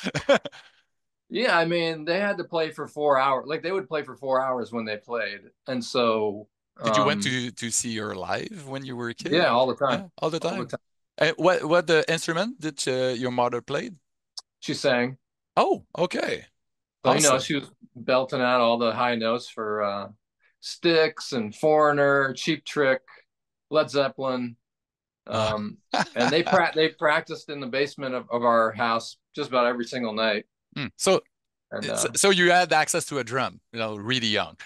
yeah, I mean they had to play for 4 hours. Like they would play for 4 hours when they played, and so Did you went to see her live when you were a kid? yeah, all the time, Yeah, all the all the time. time. What the instrument did your mother played? She sang, Oh, okay. so Awesome. she was belting out all the high notes for Styx and Foreigner, Cheap Trick, Led Zeppelin. Uh, Um, and they practiced in the basement of our house just about every single night. hmm. So And So you had access to a drum, really young.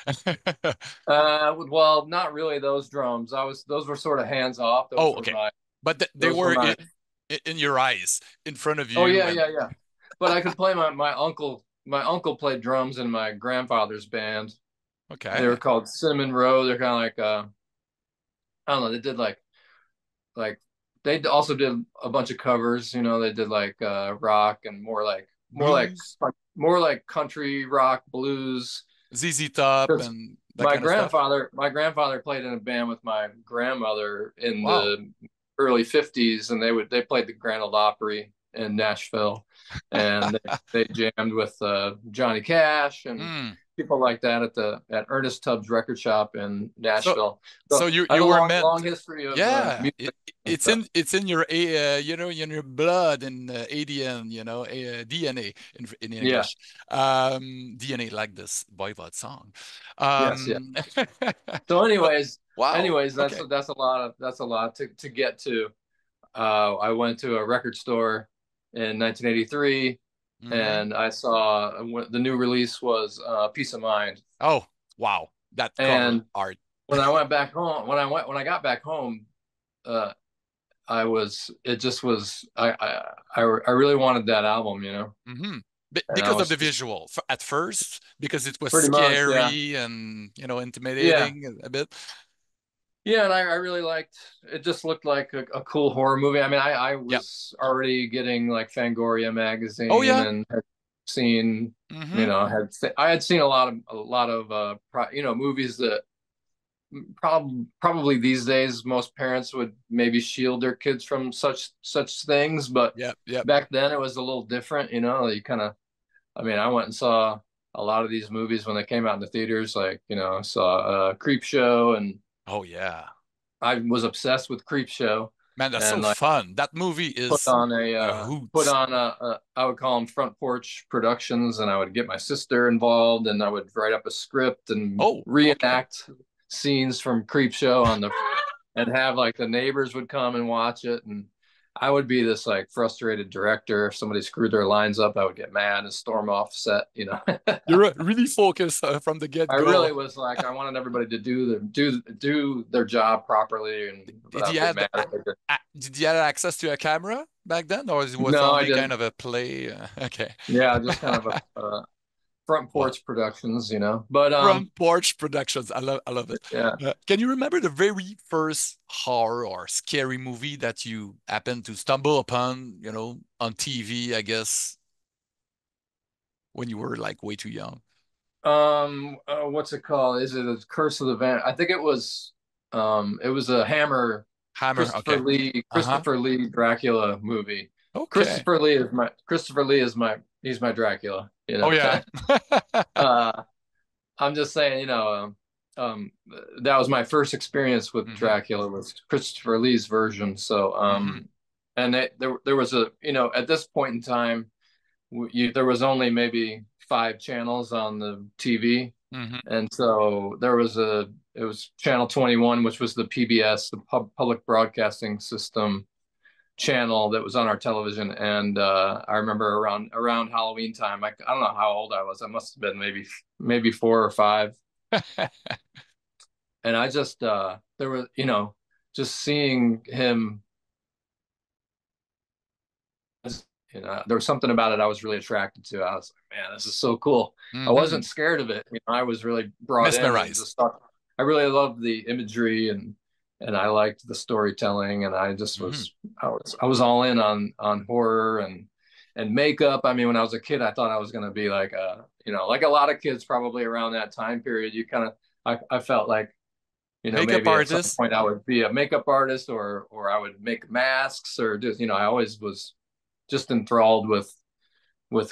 well, not really those drums. Those were sort of hands off. Oh, okay. But they Those were were my. in your eyes, in front of Oh you, yeah, and yeah, yeah. But I could play my uncle. My uncle played drums in my grandfather's band. They okay. were called Cinnamon Row. They're kind of like I don't know. They did like they also did a bunch of covers. They did like rock and Blues, more like country rock blues. ZZ Top, Because and that kind of stuff. my grandfather played in a band with my grandmother in Wow. the early '50s, and they played the Grand Ole Opry in Nashville, and they jammed with Johnny Cash and Mm. people like that at Ernest Tubbs record shop in So Nashville. so So you I have you a were long meant. history of Yeah, music and it's stuff. in your in your blood, in ADN, DNA in Yeah. English. DNA, like this Voivod song. Yes. Yeah. Um, So, but wow. anyways, Okay. that's a lot to get to. I went to a record store in 1983, Hmm. and I saw the new release was Peace of Mind. Oh, wow. That cover And art. when I went back home, when I got back home, uh, it just was, I really wanted that album. Hmm. And I Because of was the just visual at first, because it was pretty much, yeah, scary and yeah. intimidating a bit. Yeah, and I really liked it. Just looked like a cool horror movie. I mean, I Yep. was already getting like Fangoria Oh magazine yeah. and had seen, Hmm. I had seen a lot of movies that probably these days most parents would maybe shield their kids from such things, but Yep. Yep. back then it was a little different. You kind of, I mean, I went and saw a lot of these movies when they came out in the theaters, like saw Creep Show, and Oh yeah. I was obsessed with Creep Show, Man, that's so and like fun. That movie is a put hoot. on I would call them front porch productions, and I would get my sister involved, and I would write up a script and Oh, okay. reenact scenes from Creep Show and have like the neighbors would come and watch it, and I would be this like frustrated director. If somebody screwed their lines up, I would get mad and storm off set. You're really focused from the I get-go. really was like, I wanted everybody to do their job properly, but Did I you would get have mad if they did. did you have access to a camera back then, or it was No, I only kind didn't. of a play? Okay. Yeah, just kind of a front Wow. porch productions. But Front Porch Productions. I love it. yeah. Can you remember the very first horror or scary movie that you happened to stumble upon, on TV, I guess, when you were like way too young? What's it called? Is it a Curse of the Van? I think it was a Hammer Hammer. Okay. Uh-huh. Christopher Lee Dracula movie. Okay. Christopher Lee is he's my Dracula, Oh yeah. Uh, I'm just saying, um, that was my first experience with Hmm. Dracula was Christopher Lee's version. So, Hmm. and there was at this point in time, there was only maybe 5 channels on the TV, Hmm. and so it was channel 21, which was the PBS, the Public Broadcasting System channel that was on our television. And I remember around Halloween time, I don't know how old I was. I must have been maybe 4 or 5. And I just there was just seeing him, there was something about it I was really attracted to. I was like, man, this is so cool. I wasn't Hmm. scared of it. I was really brought in and Mesmerized. just thought I really loved the imagery, and I liked the storytelling, and I just Hmm. I was all in on horror and makeup. I mean, when I was a kid, I thought I was going to be like like a lot of kids probably around that time period. You kind of I felt like Makeup maybe at some artist. point I would be a makeup artist, or I would make masks, or just I always was just enthralled with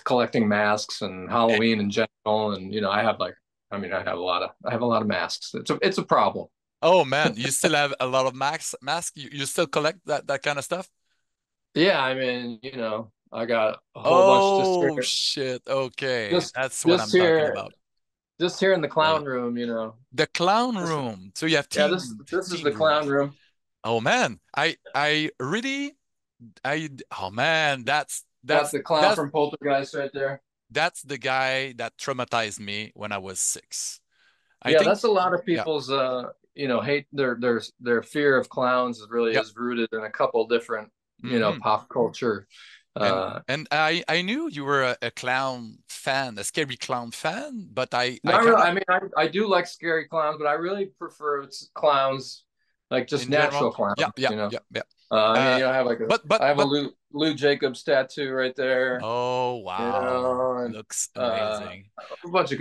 collecting masks and Eh, Halloween in general. And I have a lot of masks. It's a problem. Oh man, you still have a lot of masks. You still collect that kind of stuff? Yeah, I mean, I got a whole bunch Oh shit. Okay. just That's what just I'm talking here about. just here in the Love it. clown room. The clown This room. So you have Yeah, team this is team the clown rooms. room. Oh man. I really I oh man, Got the clown that's from Poltergeist right there. that's the guy that traumatized me when I was 6. I Yeah, think, that's a lot of yeah, people's hate their fear of clowns really yep. is rooted in a couple different, Hmm. pop culture. And Uh and I knew you were a clown fan, a scary clown fan, but I Not really. kind of I mean, I do like scary clowns, but I really prefer clowns, like just in general, natural clowns, yeah, yeah, you know. yeah, yeah. I mean, Uh, I have but I have a but Lou Jacobs tattoo right there, oh wow, and looks uh, amazing. a bunch of,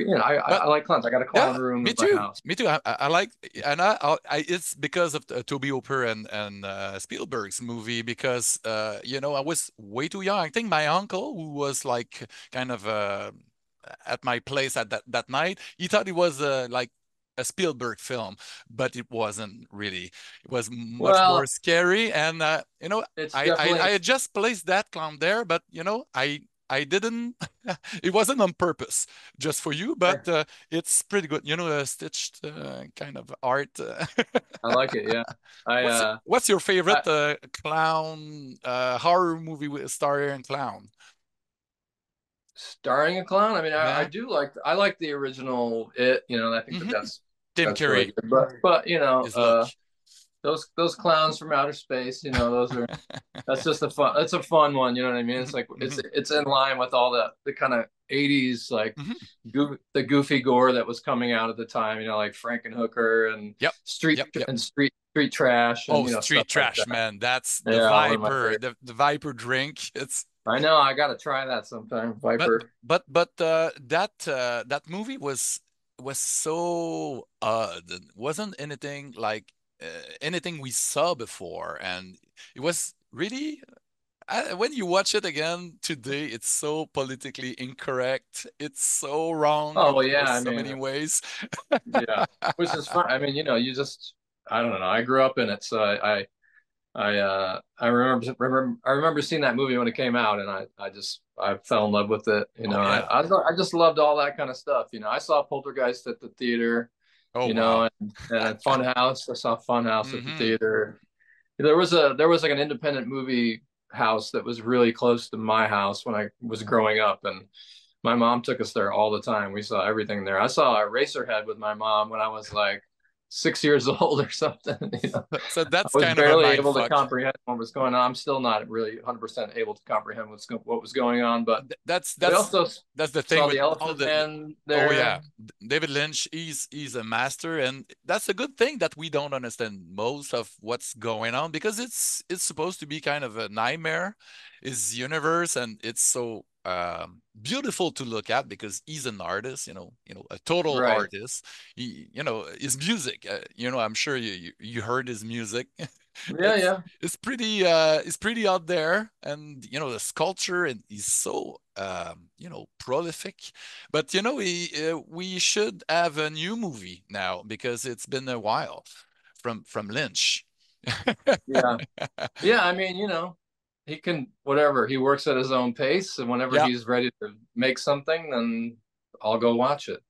But I like clowns. I got a clown yeah, room me in my too. house. Me too. I like, and it's because of Toby Hooper and Spielberg's movie because I was way too young. I think my uncle, who was like kind of at my place at that night, he thought it was like a Spielberg film, but it wasn't really. It was much more Well, scary, and it's I definitely had just placed that clown there, but I didn't. It wasn't on purpose, just for you, but it's pretty good. A stitched kind of art. I like it. Yeah, I What's your I favorite clown horror movie with star and clown? starring a clown. I mean, Yeah. I like the original It. I think Hmm. Tim that's really Curry, good. But his look. those clowns from outer space, those are that's a fun one. You know what I mean? It's Hmm. like Hmm. it's in line with all the kind of 80s like Hmm. the goofy gore that was coming out at the time. Like Frankenhooker and Yep. Yep. Yep. Street trash and Oh, stuff Street like Trash, that. man. That's the Yeah, one of my Viper, favorite. the Viper drink. It's I know. I got to try that sometime. but Viper. that movie was so odd. It wasn't anything like uh, anything we saw before, and it was really when you watch it again today, it's so politically incorrect. It's so wrong Oh in well, yeah. I so mean, many ways. yeah, which is fun. I mean, you just I don't know. I grew up in it, so I remember seeing that movie when it came out, and I fell in love with it. Oh yeah. I just loved all that kind of stuff. I saw Poltergeist at the theater, Oh wow. and at Funhouse. I saw Funhouse at the Hmm. theater. There was like an independent movie house that was really close to my house when I was growing up, and my mom took us there all the time. We saw everything there. I saw Eraserhead with my mom when I was like 6 years old or something. So I that's was kind of a barely mind able to fuck. comprehend what was going on. I'm still not really 100% able to comprehend what was going on, but That's we that's also that's the thing saw with the all Elephant the Man oh yeah, there. David Lynch, he's a master, and that's a good thing that we don't understand most of what's going on because it's supposed to be kind of a nightmare, his universe, and it's so beautiful to look at because he's an artist, a total Right. artist. His music, I'm sure you heard his music. Yeah, It's yeah. it's pretty out there, and the sculpture and he's so prolific. But we should have a new movie now because it's been a while from Lynch. Yeah. Yeah, I mean, he can whatever. He works at his own pace, and whenever Yeah, he's ready to make something, then I'll go watch it.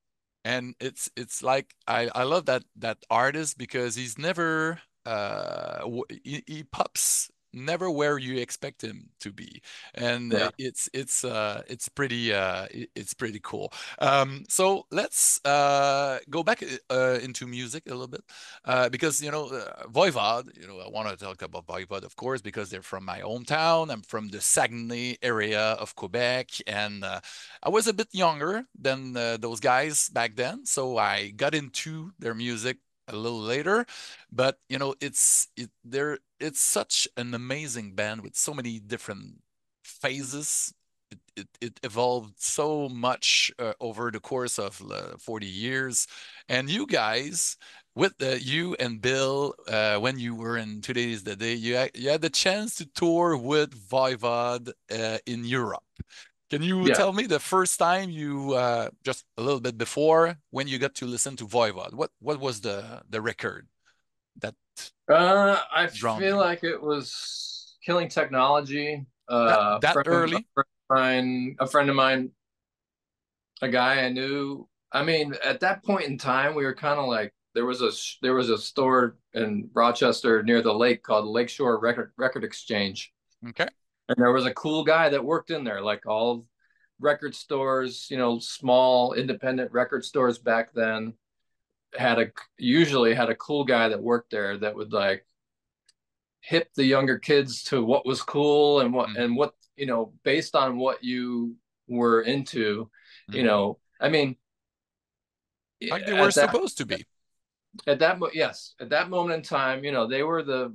and it's like I love that artist because he's never he pops never where you expect him to be, and Yeah. it's pretty cool. So let's go back into music a little bit because Voivod, I want to talk about Voivod, of course, because they're from my hometown. I'm from the Saguenay area of Quebec, and I was a bit younger than those guys back then, so I got into their music a little later. But it's such an amazing band with so many different phases. It evolved so much over the course of 40 years. And you guys, with you and Bill, when you were in Today's the Day, you had the chance to tour with Voivod in Europe. Can you Yeah. tell me the first time you just a little bit before when you got to listen to Voivod? What was the record that I drawn feel you? like it was Killing Technology. That early? A friend of mine, a guy I knew. I mean, at that point in time, we were kind of like there was a store in Rochester near the lake called Lakeshore Record Exchange, Okay. and there was a cool guy that worked in there. Like record stores, you know, small independent record stores back then usually had a cool guy that worked there that would like hip the younger kids to what was cool and what you know, based on what you were into, you know. I mean, like they were supposed to be. At that moment in time, you know, they were the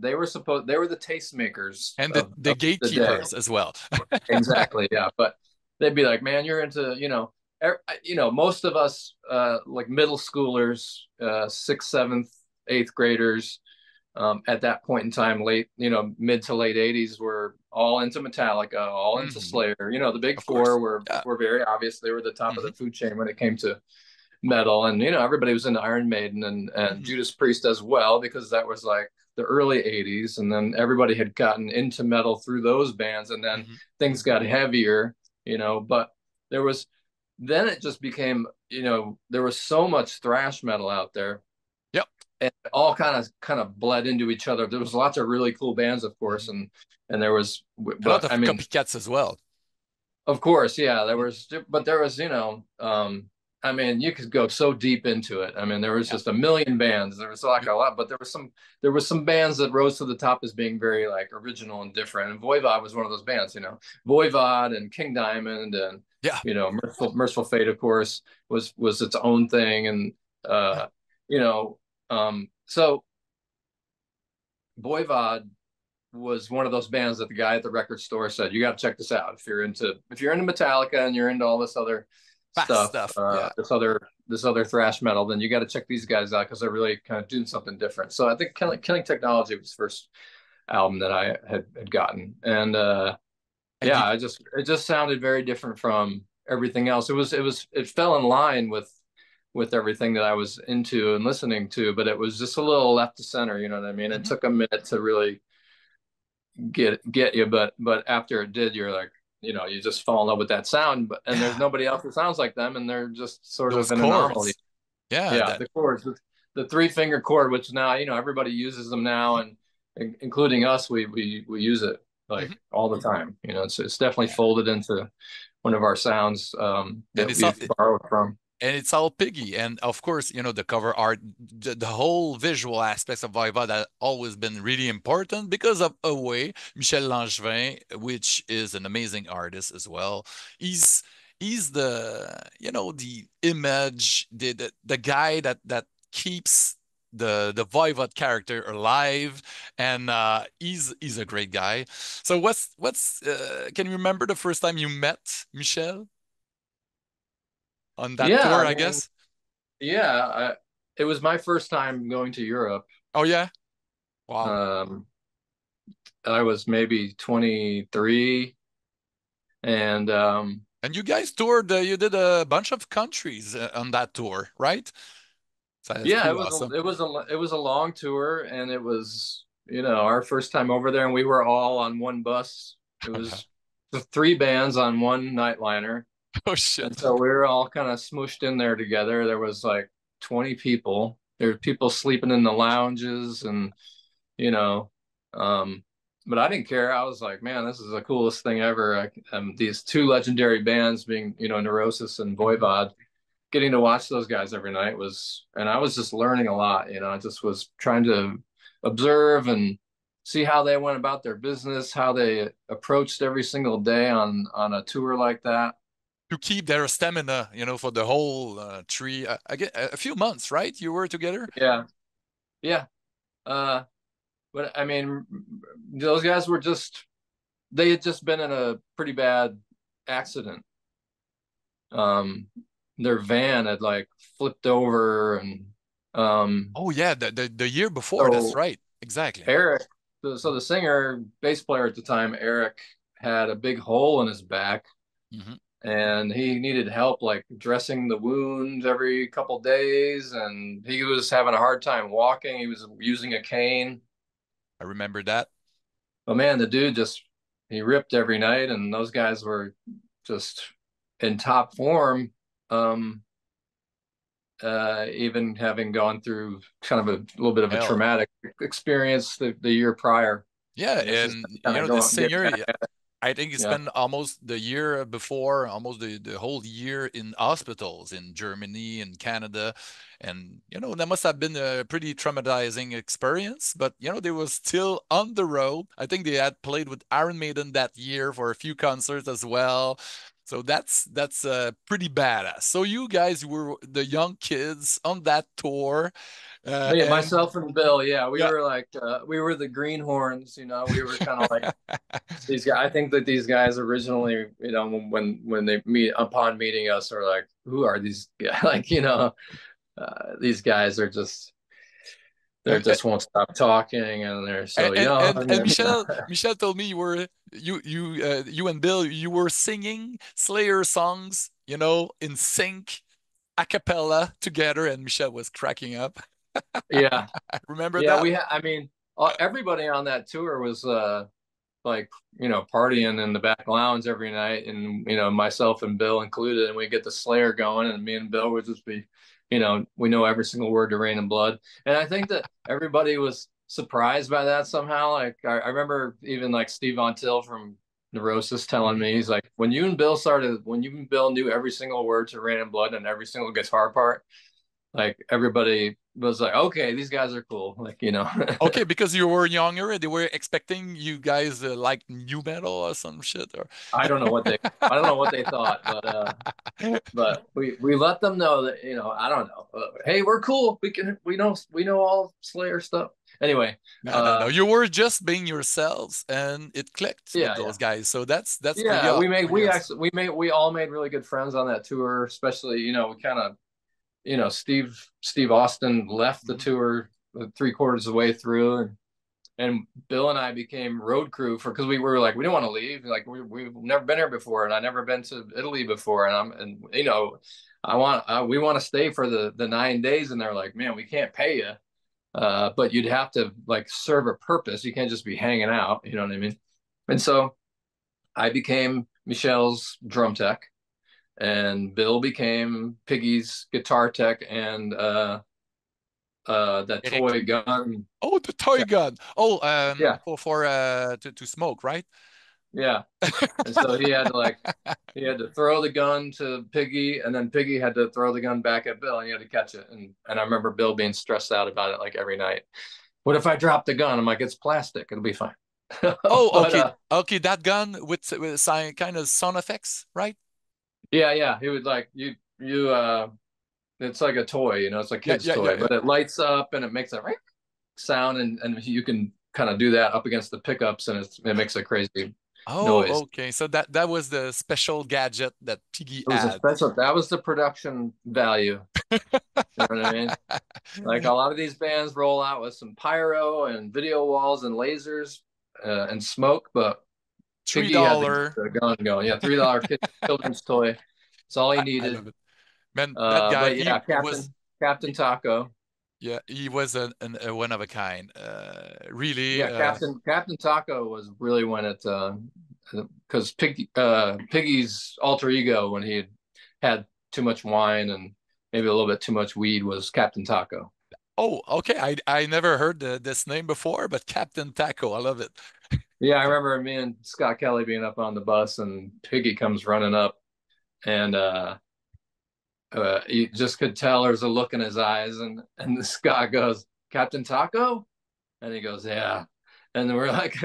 tastemakers And of the gatekeepers the as well. Exactly, yeah. But they'd be like, man, you're into, you know, most of us, like middle schoolers, sixth, seventh, eighth graders, at that point in time, mid to late 80s, were all into Metallica, all into Slayer. You know, the big Of course. four were very obvious. They were the top of the food chain when it came to metal, and you know, everybody was into Iron Maiden and Judas Priest as well, because that was like the early 80s, and then everybody had gotten into metal through those bands, and then things got heavier, you know. But then it just became, you know, there was so much thrash metal out there. Yep. And it all kind of bled into each other. There was lots of really cool bands, of course, and there was, a lot of copycats as well. Of course, yeah, there was, you know, I mean, you could go so deep into it. I mean, there was just a million bands. There was like a lot, but there was some bands that rose to the top as being very like original and different. And Voivod was one of those bands, you know. Voivod and King Diamond and you know, Merciful Fate, of course, was its own thing. And you know, so Voivod was one of those bands that the guy at the record store said, you got to check this out if you're into Metallica and you're into all this other stuff. This other thrash metal, then you got to check these guys out because they're really kind of doing something different. So I think Killing Technology was the first album that I had gotten, and it just sounded very different from everything else. It fell in line with everything that I was into and listening to, but it was just a little left to center. You know what I mean? It took a minute to really get you, but after it did, you're like, you know, you just fall in love with that sound, and there's nobody else that sounds like them, and they're just sort of an anomaly. The chords, the 3-finger chord, which now, you know, everybody uses them now, and including us, we use it like all the time. You know, it's definitely folded into one of our sounds that we've borrowed from. And it's all piggy. And of course, you know, the cover art, the whole visual aspects of Voivod have always been really important because of Away, Michel Langevin, which is an amazing artist as well. He's the, you know, the image, the guy that keeps the Voivod character alive, and he's a great guy. So can you remember the first time you met Michel? On that tour, I guess. Yeah, it was my first time going to Europe. Oh yeah, wow. I was maybe 23, and you guys toured. You did a bunch of countries on that tour, right? So yeah, it was a long tour, and it was, you know, our first time over there, and we were all on one bus. It was the 3 bands on one nightliner. Oh shit. And so we were all kind of smooshed in there together. There was like 20 people. There were people sleeping in the lounges, and you know, but I didn't care. I was like, man, this is the coolest thing ever. These 2 legendary bands, being, you know, Neurosis and Voivod, getting to watch those guys every night and I was just learning a lot. You know, I just was trying to observe and see how they went about their business, how they approached every single day on a tour like that. To keep their stamina, you know, for the whole a few months, right? You were together? Yeah. But I mean, those guys they had just been in a pretty bad accident. Their van had like flipped over, and oh yeah, the year before, that's right. Exactly. Eric, so the singer, bass player at the time, Eric, had a big hole in his back. And he needed help like dressing the wounds every couple days, and he was having a hard time walking. He was using a cane. I remember that. But man, the dude he ripped every night, and those guys were just in top form. Even having gone through kind of a little bit of a traumatic experience the year prior. Yeah, and you know, the singer, I think he Yeah. spent almost the year before, almost the whole year in hospitals in Germany and Canada. And, that must have been a pretty traumatizing experience, but, they were still on the road. I think they had played with Iron Maiden that year for a few concerts as well. So that's pretty badass. So you guys were the young kids on that tour, Me, and myself and Bill, yeah, we yeah. were like we were the greenhorns, we were kind of like these guys. I think that these guys originally, when they meet upon meeting us, are like, who are these guys? Like, these guys are just they And, just won't stop talking, and they're and so and young. and, and Michelle told me you and Bill, you were singing Slayer songs, in sync, a cappella together, and Michelle was cracking up. Yeah, Remember yeah. that? I mean, everybody on that tour was like partying in the back lounge every night, and myself and Bill included, and we get the Slayer going, and me and Bill would just be, we know every single word to Rain and Blood, and I think that everybody was surprised by that somehow. Like I remember even like Steve Von Till from Neurosis telling me, he's like, when you and Bill knew every single word to Rain and Blood and every single guitar part, like everybody was like, okay, these guys are cool, like Okay, because you were younger, they were expecting you guys like new metal or some shit, or I don't know what they thought, but we let them know that I don't know. Hey, we're cool. We know all Slayer stuff. Anyway, no. You were just being yourselves, and it clicked with yeah, yeah, those guys. So that's pretty yeah. pretty awesome. We all made really good friends on that tour. Especially we kind of Steve Austin left the Mhm. tour 3/4 of the way through, and Bill and I became road crew because we were like, we don't want to leave. Like we've never been here before, and I never been to Italy before, we want to stay for the 9 days, and they're like, man, we can't pay you, but you'd have to like serve a purpose. You can't just be hanging out. You know what I mean? And so I became Michelle's drum tech, and Bill became Piggy's guitar tech, and that Eric. toy gun. Oh, the toy gun. Oh, Yeah, for to smoke, right? yeah. And so he had to throw the gun to Piggy, and then Piggy had to throw the gun back at Bill, and he had to catch it. And I remember Bill being stressed out about it like every night. What if I drop the gun? I'm like, it's plastic. It'll be fine. Oh, But okay, okay. That gun with kind of sound effects, right? yeah, yeah. He would like it's like a toy, it's a Yeah, kid's yeah, yeah, toy, yeah. but it lights up and it makes a sound, and you can kind of do that up against the pickups, and it makes a crazy noise. Oh, okay. So that was the special gadget that Piggy It was a had. special, that was the production value. You know what I mean? Like a lot of these bands roll out with some pyro and video walls and lasers and smoke, but Three Piggy had dollar. the gun going. Yeah, $3 children's toy. It's all he I needed. love it, man. That guy, But yeah, he was. Captain Taco. Yeah, he was a one of a kind. Really. Yeah, Captain Taco was really when it because Piggy's alter ego when he had too much wine and maybe a little bit too much weed was Captain Taco. Oh, okay. I never heard this name before, but Captain Taco, I love it. Yeah, I remember me and Scott Kelly being up on the bus, and Piggy comes running up, and you just could tell there's a look in his eyes, and Scott goes, "Captain Taco," and he goes, "Yeah," and then we're like,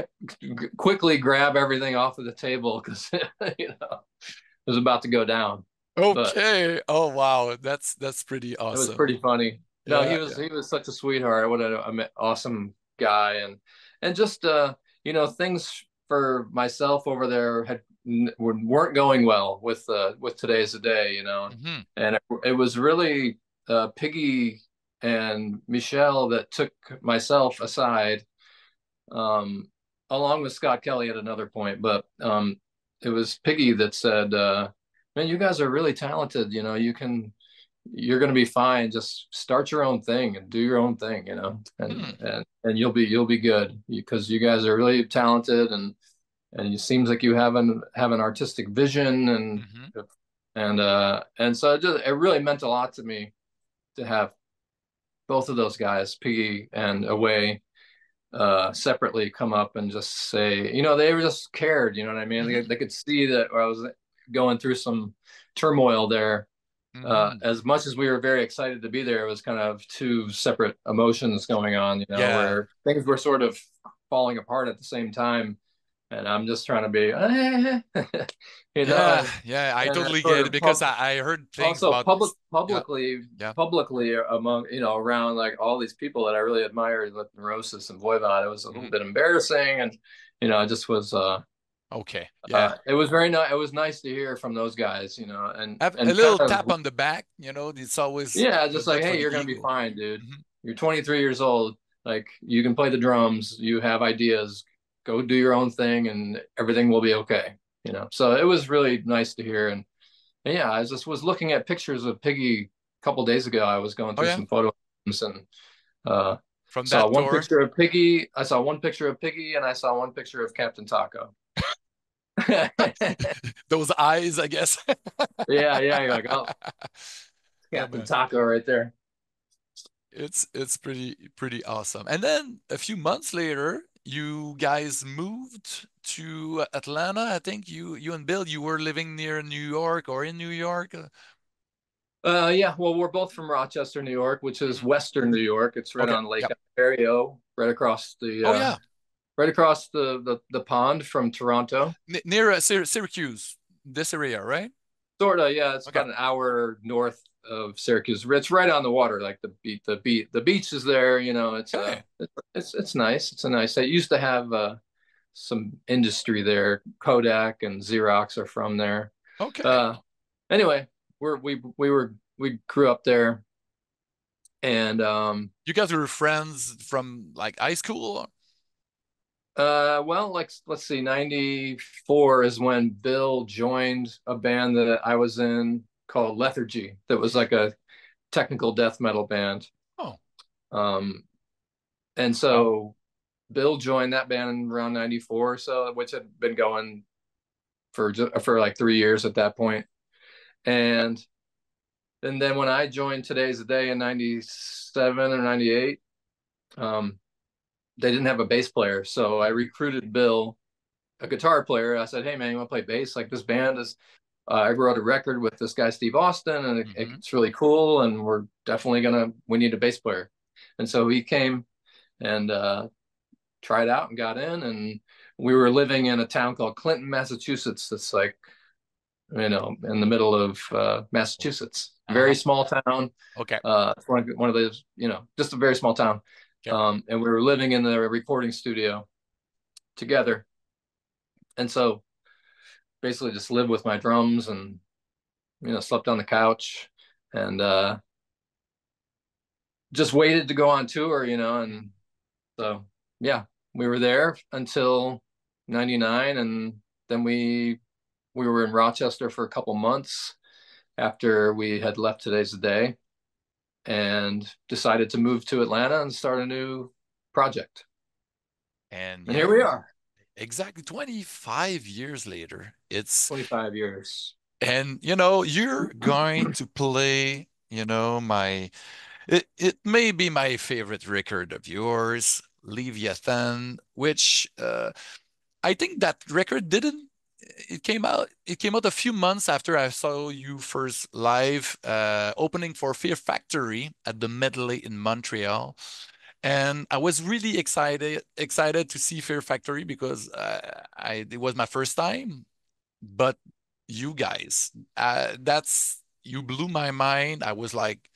quickly grab everything off of the table because it was about to go down, but Okay. Oh, wow. That's pretty it was awesome. pretty funny. No, Yeah, yeah. he was such a sweetheart. What an awesome guy, and just things for myself over there weren't going well with Today's the Day, Hmm. and it was really Piggy and Michelle that took myself aside, um, along with Scott Kelly at another point, but it was Piggy that said, "Man, you guys are really talented. You're going to be fine. Just start your own thing and do your own thing, Hmm. and you'll be good because you guys are really talented, and it seems like you have an artistic vision, Hmm. and so it really meant a lot to me to have both of those guys, Piggy and Away, separately come up and just say, they were just cared, you know what I mean? They could see that I was going through some turmoil there. As much as we were very excited to be there, it was kind of two separate emotions going on, Yeah. where things were sort of falling apart at the same time. And I'm just trying to be, Yeah, yeah, I and totally sort get it of because I heard things also about, yeah, yeah. publicly among, around like all these people that I really admired, like Neurosis and Voivod. It was a little bit embarrassing, and it just was Okay, yeah. it was very nice. It was nice to hear from those guys, and Have a and kind little tap of, on the back, it's always yeah, just like, good for hey, the you're gonna be ego. fine, dude. Mhm. You're 23 years old. Like, you can play the drums. You have ideas. Go do your own thing, and everything will be okay. So it was really nice to hear. And yeah, I just was looking at pictures of Piggy a couple days ago. I was going Oh through yeah, some photos, and uh, from saw that one tour. picture of Piggy. I saw one picture of Piggy, and I saw one picture of Captain Taco. Those eyes, I guess. Yeah, yeah. You're like, oh, Oh Captain man, Taco right there. it's pretty awesome. And then a few months later, you guys moved to Atlanta. I think you and Bill, you were living near New York or in New York. Yeah, well, we're both from Rochester, New York, which is Mhm. Western New York. It's right Okay. on Lake Yep. Ontario, right across Oh yeah. the pond from Toronto. Near Syracuse, this area, right? Sort of, yeah. It's Okay. about an hour north of Syracuse. It's right on the water. Like the beach is there. Okay. It's nice. It's a nice. They used to have some industry there. Kodak and Xerox are from there. Okay. Uh, anyway, we grew up there, and You guys were friends from like high school? well, like, let's see, 94 is when Bill joined a band that I was in called Lethargy, that was like a technical death metal band. Oh, Um, and Wow. so Bill joined that band around 94 or so, which had been going for like 3 years at that point. okay. And then when I joined Today's the Day in 97 or 98, um, they didn't have a bass player. So I recruited Bill, a guitar player. I said, hey, man, you want to play bass? Like, this band is, I wrote a record with this guy, Steve Austin, and Hmm. it's really cool. And we're definitely we need a bass player. And so he came and tried out and got in. And we were living in a town called Clinton, Massachusetts. That's like, in the middle of Massachusetts. Uh-huh. Very small town. Okay. It's one of those, just a very small town. Okay. And we were living in the recording studio together. And so basically just lived with my drums, and slept on the couch, and just waited to go on tour, and so yeah, we were there until 99, and then we were in Rochester for a couple months after we had left Today's the Day, and decided to move to Atlanta and start a new project. And And here we are, exactly 25 years later. It's 25 years. and you're going to play, it may be my favorite record of yours, Leviathan, which I think that record didn't it came out a few months after I saw you first live opening for Fear Factory at the Medley in Montreal. And I was really excited to see Fear Factory because it was my first time. But you guys, that's you blew my mind. I was like,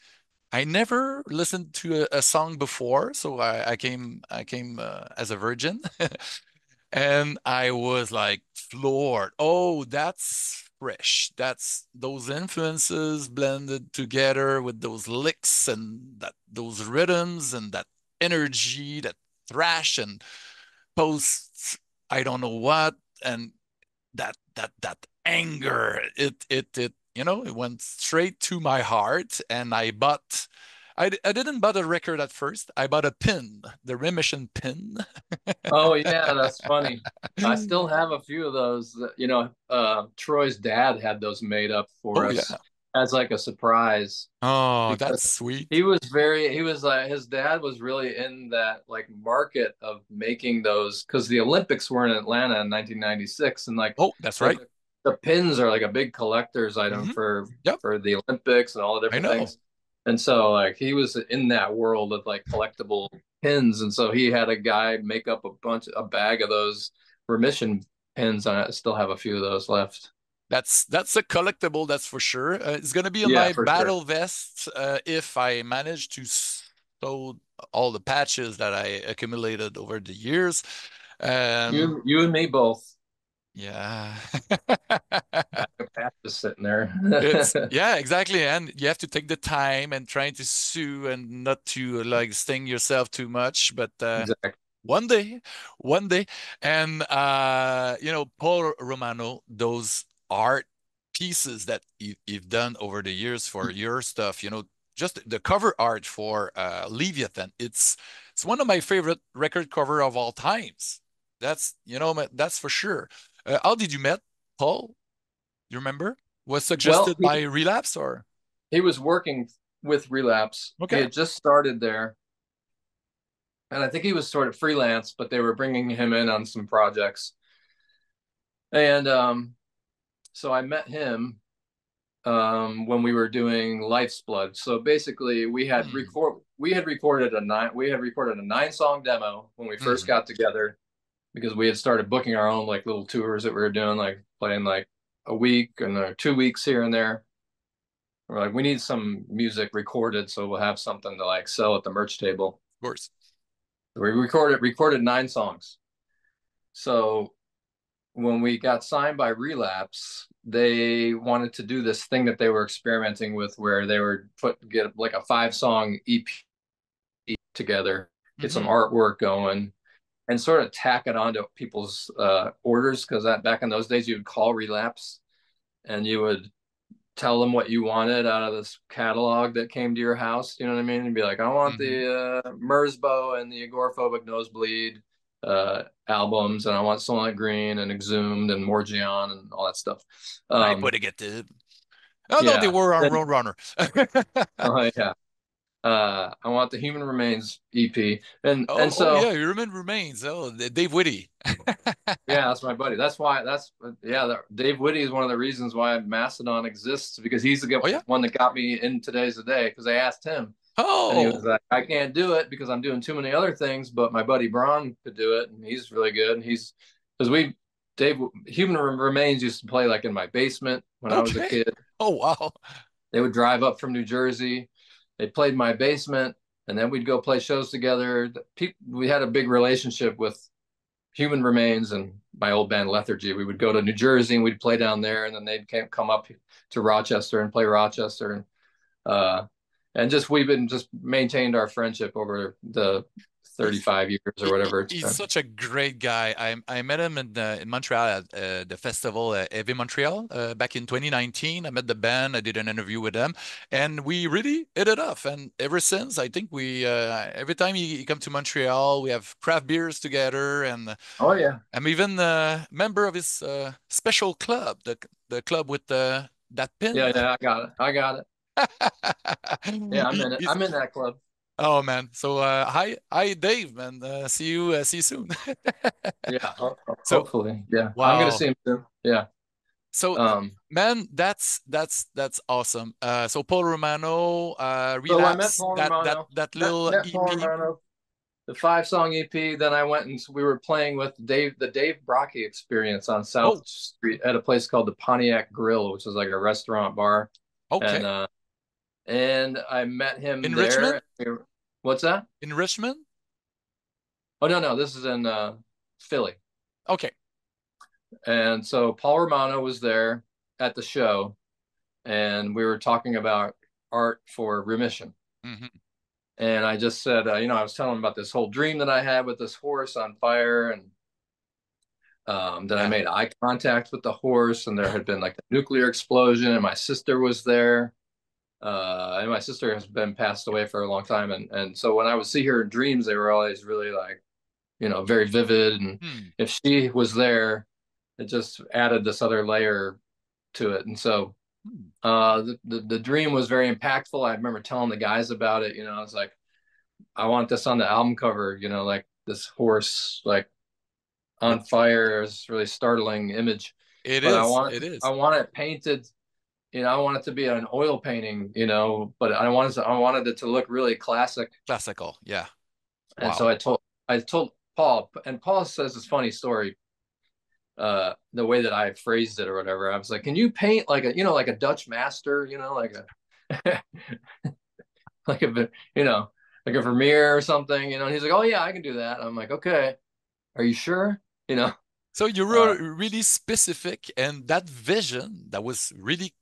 I never listened to a song before, so I came as a virgin, and I was like floored. Oh, that's fresh. That's those influences blended together with those licks and those rhythms and that energy, that thrash and post, I don't know what, and that anger. It went straight to my heart, and I bought. I didn't buy a record at first. I bought a pin, the remission pin. Oh yeah, that's funny. I still have a few of those. Troy's dad had those made up for Oh us. yeah. as like a surprise Oh, because that's sweet. he was like his dad was really in that like market of making those because the Olympics were in Atlanta in 1996 and Oh, that's like right. the pins are like a big collector's item Hmm. Yep, for the Olympics and all the I different know. things. And so like he was in that world of like collectible pins and so he had a guy make up a bag of those remission pins and I still have a few of those left. That's a collectible, that's for sure. It's gonna be in Yeah, my for sure. battle vest if I manage to sew all the patches that I accumulated over the years. Um, You and me both. yeah. Back of patch just sitting there. It's yeah, exactly. And you have to take the time and trying to sew and not to like sting yourself too much. But Exactly. one day, one day. And Paul Romano, those art pieces that you've done over the years for your stuff, just the cover art for Leviathan, it's one of my favorite record cover of all times. That's for sure. How did you met Paul? You remember? Was Well, suggested by Relapse or? he was working with Relapse. He Okay. had just started there, and I think he was sort of freelance, but they were bringing him in on some projects. And so I met him when we were doing Life's Blood. So basically, Hmm. we had recorded a 9 song demo when we first Hmm. got together because we had started booking our own like little tours that we were doing, like playing like a week and 2 weeks here and there. We're like, we need some music recorded so we'll have something to like sell at the merch table. Of course. So we recorded 9 songs. So when we got signed by Relapse, they wanted to do this thing that they were experimenting with where they would get like a 5 song EP together, get some Hmm. artwork going, and sort of tack it onto people's orders because that back in those days you would call Relapse and you would tell them what you wanted out of this catalog that came to your house. You know what I mean? And be like, I want Hmm. the Merzbow and the Agoraphobic Nosebleed albums, and I want Soylent Green and Exhumed and Morgion and all that stuff. I Um, put it get the. Oh no, they yeah. were on And, Roadrunner. yeah. I want the Human Remains EP, and Oh yeah, so you remember Remains. Oh, Dave Whitty. yeah, that's my buddy. That's why. Dave Whitty is one of the reasons why Mastodon exists because he's the Oh yeah. one that got me in Today's the Day because I asked him. And he was Oh. like, I can't do it because I'm doing too many other things, but my buddy Brann could do it, and he's really good. And he's because Dave Human Remains used to play like in my basement when I was a Okay. kid. Oh wow. They would drive up from New Jersey. They played my basement, and then we'd go play shows together. We had a big relationship with Human Remains and my old band Lethargy. We would go to New Jersey and we'd play down there, and then they'd come up to Rochester and play Rochester. Uh, and just we've been just maintained our friendship over the He's 35 years or whatever it's he's been. such a great guy. I met him in Montreal at the festival Heavy Montreal back in 2019. I met the band. I did an interview with them, and we really hit it off. And ever since, I think we every time he come to Montreal, we have craft beers together, and Oh yeah, I'm even a member of his special club, the club with that pin. yeah. I got it. Yeah, He's, I'm in that club. oh man, so hi Dave, man. See you soon. Yeah, So hopefully. Yeah, I'm gonna wow. see him soon. Yeah. So Um. man, that's awesome. So Paul Romano, So I met Relapse, Paul that Romano. that little Met Paul EP. Romano. The 5 song EP. Then I went and we were playing with the Dave Brocky Experience on South Oh, Street at a place called the Pontiac Grill, which is like a restaurant bar. And okay. uh, and I met him In there. Richmond? What's that? In Richmond? Oh no, this is in Philly. Okay. And so Paul Romano was there at the show, and we were talking about art for remission. Hmm. And I just said, I was telling him about this whole dream that I had with this horse on fire, and that I Yeah. made eye contact with the horse, and there had been like a nuclear explosion, and my sister was there. And my sister has been passed away for a long time, and so when I would see her in dreams, they were always really like, very vivid. And Hmm. if she was there, it just added this other layer to it. And so The dream was very impactful. I remember telling the guys about it. I was like, I want this on the album cover. Like this horse like With on fire is really startling image. it But is, it I is want it painted. I want it to be an oil painting. But I wanted it to look really classic. classical. Yeah. And so Wow. I told Paul, and Paul says this funny story. The way that I phrased it or whatever, I was like, "Can you paint like a Dutch master? Like a like a like a Vermeer or something? And he's like, "Oh yeah, I can do that." I'm like, "Okay, are you sure?" You know, So you uh, were really specific, and that vision that was really,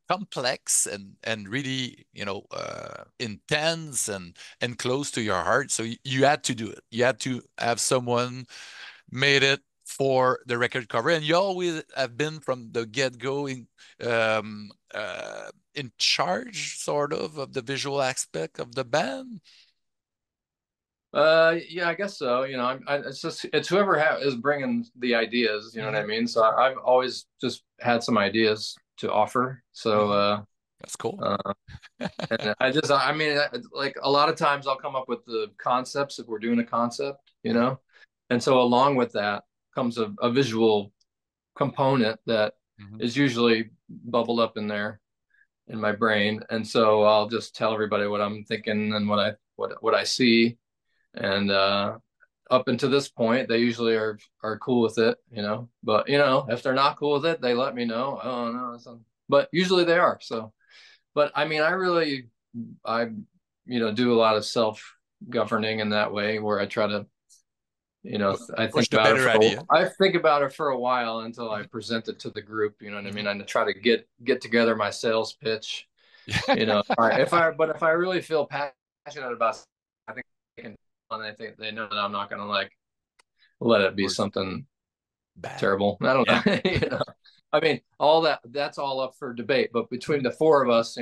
complex and really, intense and close to your heart. So you had to do it. You had to have someone made it for the record cover, and you always have been from the get-go in charge, sort of the visual aspect of the band. yeah, I guess so. It's whoever is bringing the ideas. You know what I Hmm. mean? So I've always just had some ideas to offer. So Hmm. That's cool. uh, and I mean, like a lot of times I'll come up with the concepts if we're doing a concept, Uh-huh. and so along with that comes a visual component that Hmm. is usually bubbled up in there in my brain, and so I'll just tell everybody what I'm thinking and what I see, and up until this point, they usually are cool with it, But if they're not cool with it, they let me know. Oh no, but usually they are. So, but I mean, I do a lot of self governing in that way where I try to, I Push think the about it better for idea. I think about it for a while until I Mhm. present it to the group. You know what I mean? Mhm. And I try to get together my sales pitch. Yeah. But if I really feel passionate about, it, I think they can, and I think they know that I'm not going to like let it be Words something bad. terrible. I don't Yeah. know. I mean, that's all up for debate. But between the four of us,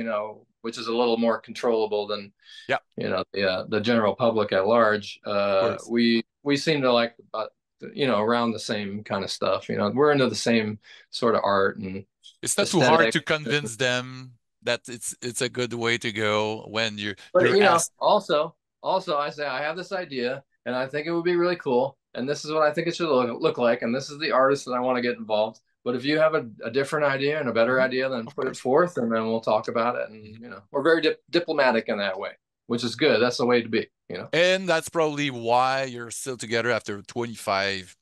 which is a little more controllable than Yeah, of the general public at large, course. we seem to like about around the same kind of stuff. We're into the same sort of art and It's not too hard aesthetic. to convince them that it's a good way to go when But you're asked. also I say I have this idea and I think it would be really cool and this is what I think it should look like and this is the artist that I want to get involved. But if you have a different idea and a better Mhm. idea, then Of put it course. forth and then we'll talk about it. And Mhm. we're very diplomatic in that way, which is good. That's the way to be. And that's probably why you're still together after 25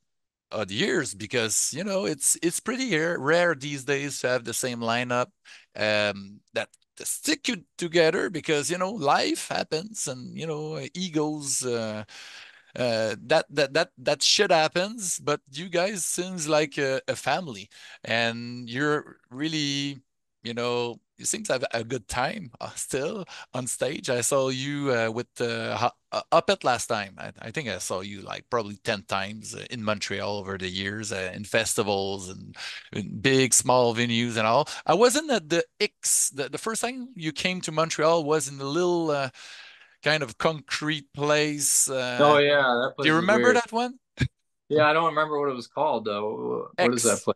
odd years, because it's pretty rare these days to have the same lineup that to stick you together, because life happens, and egos, that shit happens, but you guys seems like a family, and you're really, you seem to have a good time still on stage. I saw you with Up It last time. I think I saw you like probably 10 times in Montreal over the years, in festivals and in big, small venues and all. I wasn't at the X. The first time you came to Montreal was in a little kind of concrete place. Oh yeah, that Do you place is remember weird. that one? Yeah, I don't remember what it was called though. What is that X, place?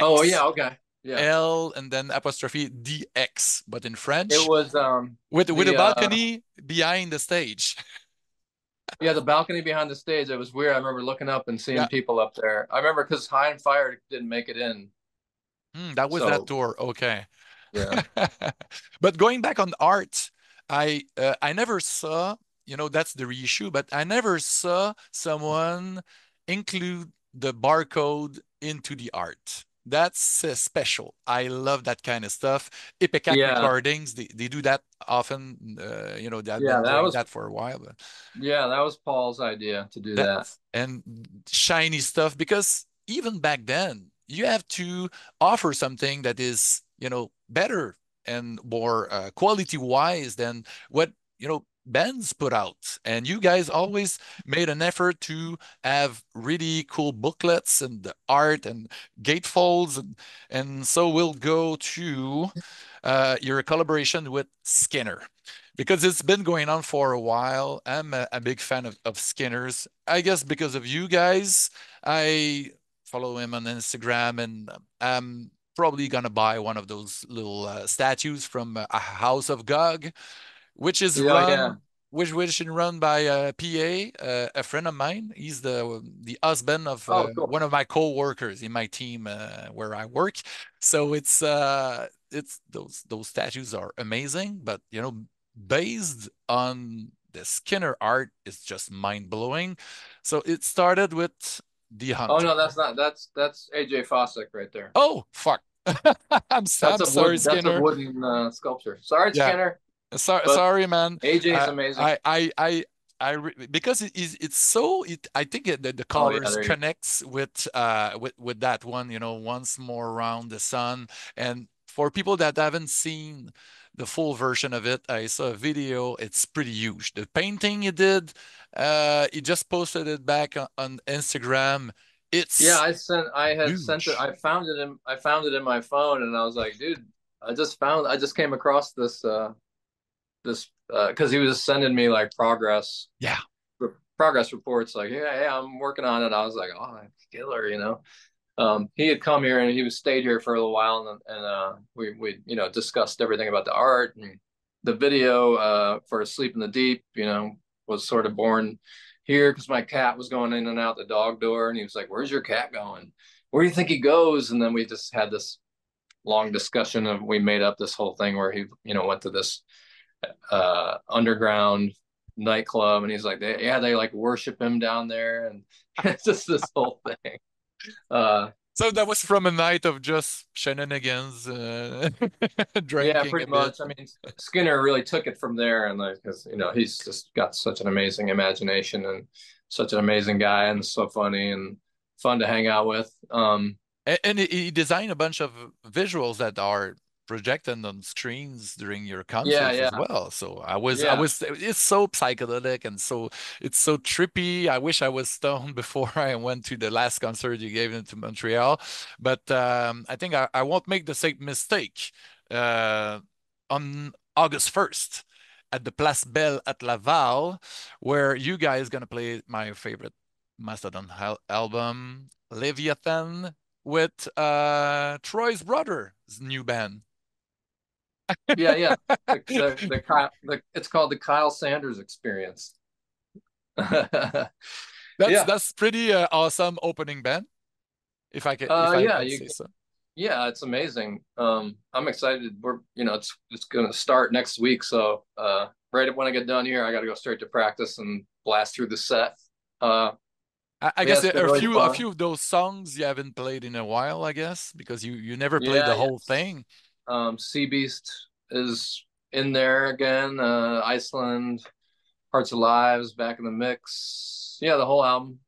Oh yeah, Lex, okay. Yeah. L, and then apostrophe DX, but in It French, was with a the balcony behind the stage. yeah, the balcony behind the stage. It was weird. I remember looking up and seeing Yeah. people up there. I remember because High and Fire didn't make it in. That was that So tour. Okay. yeah. But going back on art, I never saw, that's the reissue, but I never saw someone include the barcode into the art. That's special. I love that kind of stuff. Ipecac Yeah. recordings, they do that often. They've Yeah, been doing that for a while, but that was Paul's idea to do that that. and shiny stuff, because even back then you have to offer something that is better and more quality wise than what bands put out, and you guys always made an effort to have really cool booklets and the art and gatefolds, and so we'll go to your collaboration with Skinner, because it's been going on for a while. I'm a big fan of Skinner's. I guess because of you guys, I follow him on Instagram, and I'm probably gonna buy one of those little statues from a House of Gog, which is Yeah, yeah. run which is run by PA, a friend of mine. He's the husband of Oh, cool. one of my co-workers in my team where I work. So it's those statues are amazing, but based on the Skinner art, it's just mind-blowing. So it started with the Oh hunting. no, that's not. That's AJ Fossick right there. Oh, fuck. I'm That's a sorry, wood. That's a Skinner. wooden sculpture. Sorry, Yeah. Skinner, but Sorry, man. AJ's amazing. Because it's so I think the Oh yeah, colors there you connects with that one, once more around the sun. And for people that haven't seen the full version of it, I saw a video. It's pretty huge. The painting he did, he just posted it back on Instagram. Yeah, It's I had sent it. huge. I found it in my phone, and I was like, dude, I just came across this because he was sending me like Yeah. progress reports, like, yeah, I'm working on it. I was like, oh, killer, he had come here and he was stayed here for a little while, and we discussed everything about the art and the video for Sleep in the Deep, was sort of born here because my cat was going in and out the dog door, and he was like, "Where's your cat going? Where do you think he goes?" And then we just had this long discussion, and we made up this whole thing where he, went to this underground nightclub, and he's like, they like worship him down there, and it's just this whole thing. So that was from a night of just shenanigans, Yeah, drinking a pretty bit. much. I mean, Skinner really took it from there, and like, because he's just got such an amazing imagination and such an amazing guy, and so funny and fun to hang out with. And he designed a bunch of visuals that are projected on screens during your Yeah, concerts as yeah, well. So yeah, it's so psychedelic and it's so trippy. I wish I was stoned before I went to the last concert you gave into Montreal, but I think I won't make the same mistake on August 1st at the Place Belle at Laval, where you guys gonna play my favorite Mastodon album, Leviathan, with Troy's brother's new band. yeah, yeah. It's called the Kyle Sanders Experience. That's Yeah. that's pretty awesome opening band, if I Yeah, can say so. yeah, it's amazing. I'm excited. It's gonna start next week. So right when I get done here, I got to go straight to practice and blast through the set. I Yeah, guess it's been a really few a fun. few of those songs you haven't played in a while, I guess, because you never played Yeah, the yeah. whole thing. Sea Beast is in there again. Iceland, Hearts Alive back in the mix. Yeah, the whole album.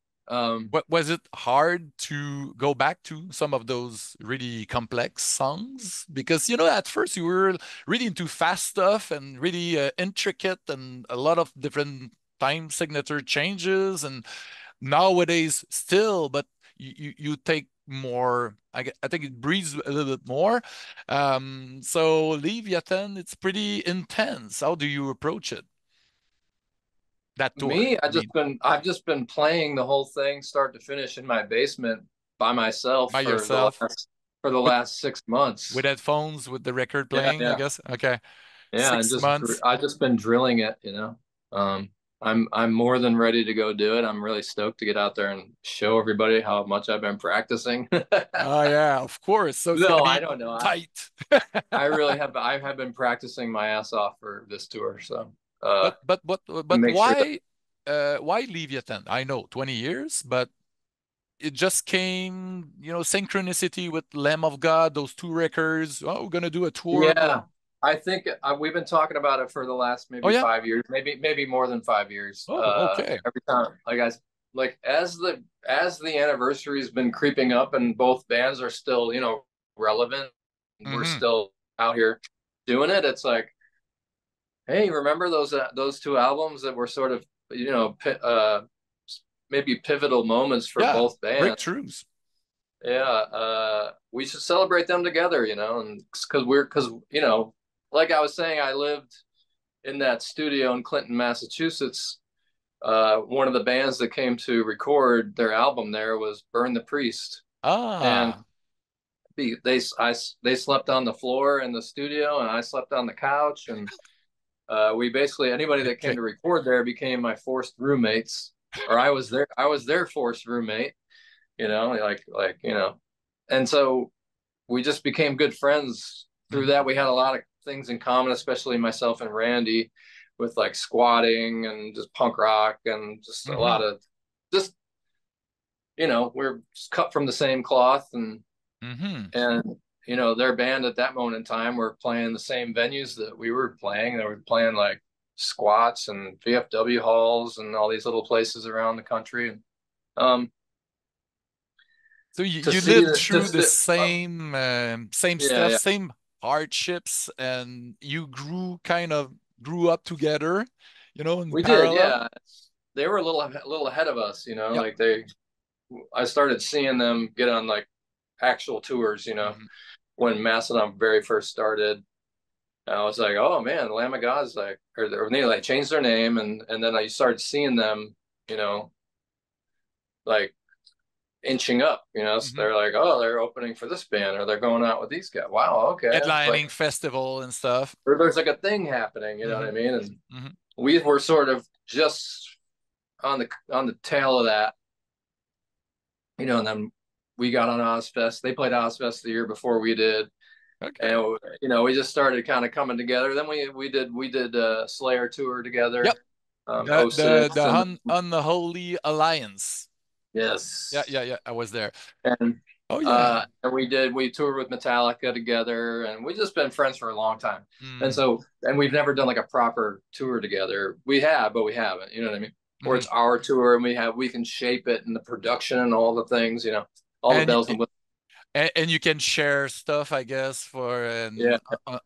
What was it hard to go back to some of those really complex songs? Because at first you were really into fast stuff and really intricate and a lot of different time signature changes, and nowadays still, but you take more. I think it breathes a little bit more. So Leviathan, it's pretty intense. How do you approach it? That tour, Me, I mean, I've just been playing the whole thing start to finish in my basement by myself by yourself for the with last 6 months. headphones with the record Yeah, playing, I yeah. guess. Okay, Yeah, and 6 months. I just been drilling it. I'm more than ready to go do it. I'm really stoked to get out there and show everybody how much I've been practicing. Oh yeah, of course. So it's gonna No, I be don't know. tight. I have been practicing my ass off for this tour, so to But make sure that why Leviathan? I know 20 years, but it just came, synchronicity with Lamb of God, those two records. Oh, we're gonna do a tour. yeah, I think we've been talking about it for the last Oh maybe yeah. 5 years, maybe more than 5 years. Oh, okay. Every time, like as the anniversary's been creeping up, and both bands are still relevant, we're Hmm. still out here doing it. It's like, hey, remember those two albums that were sort of maybe pivotal moments for Yeah, both bands? breakthroughs. Yeah, we should celebrate them together, and because like I was saying, I lived in that studio in Clinton, Massachusetts. One of the bands that came to record their album there was Burn the Priest, and Ah, they slept on the floor in the studio, and I slept on the couch, and we basically anybody that came Okay. to record there became my forced roommates, or I was their forced roommate, and so we just became good friends through Mhm. that. We had a lot of things in common, especially myself and Randy, with like squatting and just punk rock and just a lot Mhm. of just we're cut from the same cloth, Mhm. and their band at that moment in time were playing the same venues that we were playing. They were playing like squats and VFW halls and all these little places around the country. And um, So you, to you see lived that, through just the same same yeah, stuff, yeah, same hardships, and you grew up together, in we did, parallel. yeah. They were a little ahead of us, Yep. like I started seeing them get on like actual tours, Mhm. when Mastodon very first started. And I was like, oh man, the Lamb of God's like, or they like changed their name, and then I started seeing them, you know, like inching up. So Mhm. they're like, oh, they're opening for this band, or they're going out with these guys. Wow, okay, it's like, Headlining festival and stuff. or there's like a thing happening. You know what I Mhm. mean? And Mhm. we were sort of just on the tail of that, and then we got on Ozfest. They played Ozfest the year before we did, Okay. and we just started kind of coming together. Then we did a Slayer tour Yep. together, The the 06, the and Unholy Alliance. Yeah, yes, yeah, yeah. I was there. and Oh yeah. we toured with Metallica together, and we've just been friends for a long time. And Mm. so, and we've never done like a proper tour together. We have, but we haven't. You know what I mean? Or Mhm. it's our tour, and we can shape it and the production and all the things. All the And bells and whistles. and you can share stuff, I guess, for Yeah.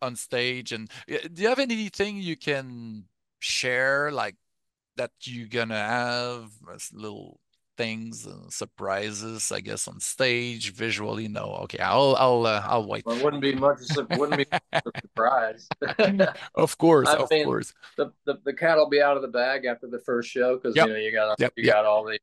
on stage. And do you have anything you can share, like that you're gonna have as little things and surprises, I guess, on stage visually? No, okay, I'll wait. Well, it wouldn't be a surprise. Of course, I of mean, course. the cat will be out of the bag after the first show because Yep, yep, you yep. got all the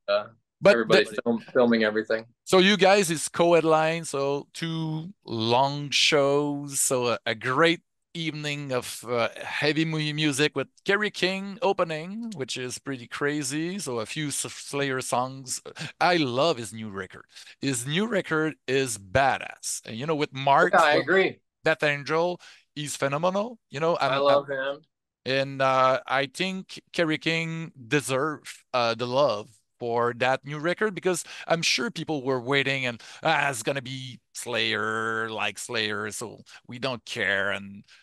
But everybody filming everything. so you guys is co-headline, so two long shows, so a great evening of heavy music with Kerry King opening, which is pretty crazy. So a few Slayer songs. I love his new record. His new record is badass. And with Yeah, Mark I from agree. Death Angel, he's phenomenal. I I'm love him. and I think Kerry King deserves the love for that new record because I'm sure people were waiting and it's gonna be Slayer like Slayer, so we don't care.